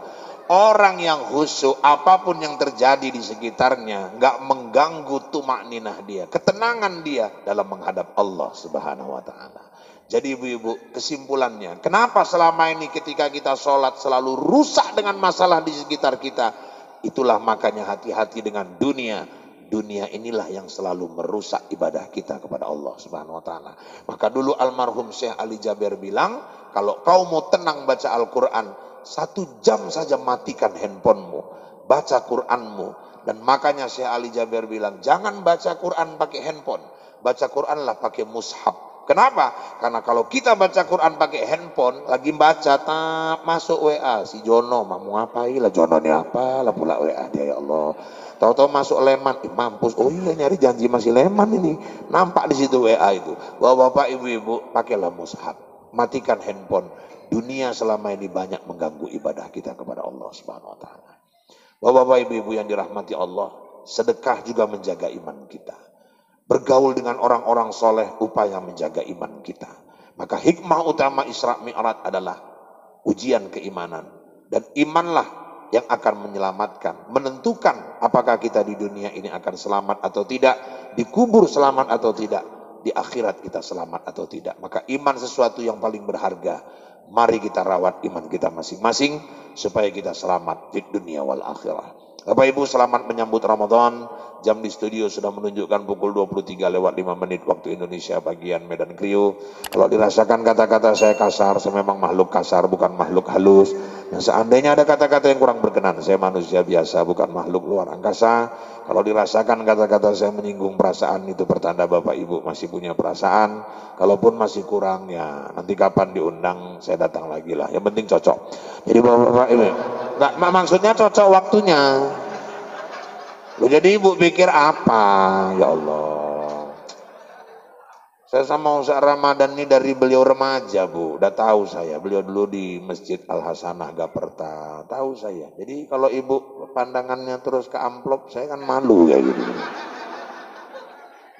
Orang yang khusyuk, apapun yang terjadi di sekitarnya nggak mengganggu tumakninah dia, ketenangan dia dalam menghadap Allah Subhanahu wa taala. Jadi ibu-ibu, kesimpulannya, kenapa selama ini ketika kita sholat selalu rusak dengan masalah di sekitar kita? Itulah makanya hati-hati dengan dunia. Dunia inilah yang selalu merusak ibadah kita kepada Allah Subhanahu wa taala. Maka dulu almarhum Syekh Ali Jaber bilang, kalau kau mau tenang baca Al-Quran, 1 jam saja matikan handphonemu, baca Quranmu. Dan makanya Syekh Ali Jaber bilang, jangan baca Quran pakai handphone, baca Quranlah pakai mushaf. Kenapa? Karena kalau kita baca Quran pakai handphone, lagi baca, masuk WA, si Jono, mau ngapain lah, Jono ini apa lah pula WA dia, ya Allah. Tahu-tahu masuk Leman, mampus, oh iya nyari janji masih Leman ini, nampak di situ WA itu. Bapak-bapak, ibu-ibu, pakailah mushaf, matikan handphone. Dunia selama ini banyak mengganggu ibadah kita kepada Allah Subhanahu wa taala. Bapak-bapak, ibu-ibu yang dirahmati Allah, sedekah juga menjaga iman kita. Bergaul dengan orang-orang soleh upaya menjaga iman kita. Maka hikmah utama Isra Mi'raj adalah ujian keimanan. Dan imanlah yang akan menyelamatkan, menentukan apakah kita di dunia ini akan selamat atau tidak, dikubur selamat atau tidak, di akhirat kita selamat atau tidak. Maka iman sesuatu yang paling berharga. Mari kita rawat iman kita masing-masing supaya kita selamat di dunia wal akhirah. Bapak Ibu, selamat menyambut Ramadan. Jam di studio sudah menunjukkan pukul 23:05 waktu Indonesia bagian Medan Kriu. Kalau dirasakan kata-kata saya kasar, saya memang makhluk kasar, bukan makhluk halus. Nah, seandainya ada kata-kata yang kurang berkenan, saya manusia biasa, bukan makhluk luar angkasa. Kalau dirasakan kata-kata saya menyinggung perasaan, itu pertanda Bapak Ibu masih punya perasaan. Kalaupun masih kurang, ya nanti kapan diundang saya datang lagi lah. Yang penting cocok. Jadi Bapak Ibu, nggak, maksudnya cocok waktunya. Loh, jadi ibu pikir apa? Ya Allah. Saya sama Ustaz Ramadan ini dari beliau remaja, Bu. Udah tahu saya. Beliau dulu di Masjid Al-Hasanah Gaperta. Tahu saya. Jadi kalau ibu pandangannya terus ke amplop, saya kan malu kayak gitu.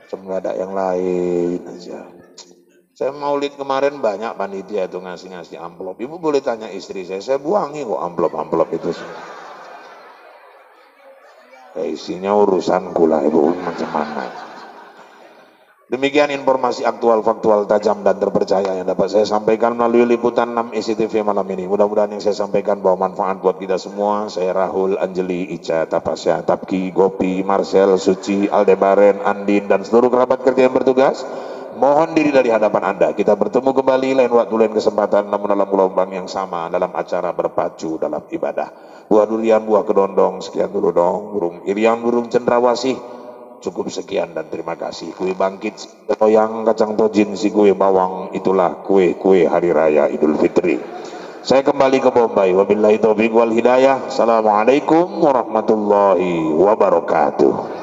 Macam nggak ada yang lain aja. Saya maulid kemarin banyak panitia itu ngasih-ngasih amplop. Ibu boleh tanya istri saya buangi kok amplop-amplop itu semua. Isinya urusanku lah ibu, macam mana. Demikian informasi aktual, faktual, tajam dan terpercaya yang dapat saya sampaikan melalui liputan 6 ICTV malam ini. Mudah-mudahan yang saya sampaikan bawa manfaat buat kita semua. Saya Rahul, Anjeli, Ica, Tapasya, Tapki, Gopi, Marcel, Suci, Aldebaren, Andin dan seluruh kerabat kerja yang bertugas. Mohon diri dari hadapan Anda. Kita bertemu kembali lain waktu, lain kesempatan, namun dalam gelombang yang sama, dalam acara berpacu dalam ibadah. Buah durian, buah kedondong, sekian dulu dong. Burung irian, burung cendrawasih. Cukup sekian dan terima kasih. Kue bangkit, loyang, kacang tojin, si kue bawang, itulah kue-kue hari raya Idul Fitri. Saya kembali ke Bombay. Wabillahi taufiq wal hidayah. Assalamualaikum warahmatullahi wabarakatuh.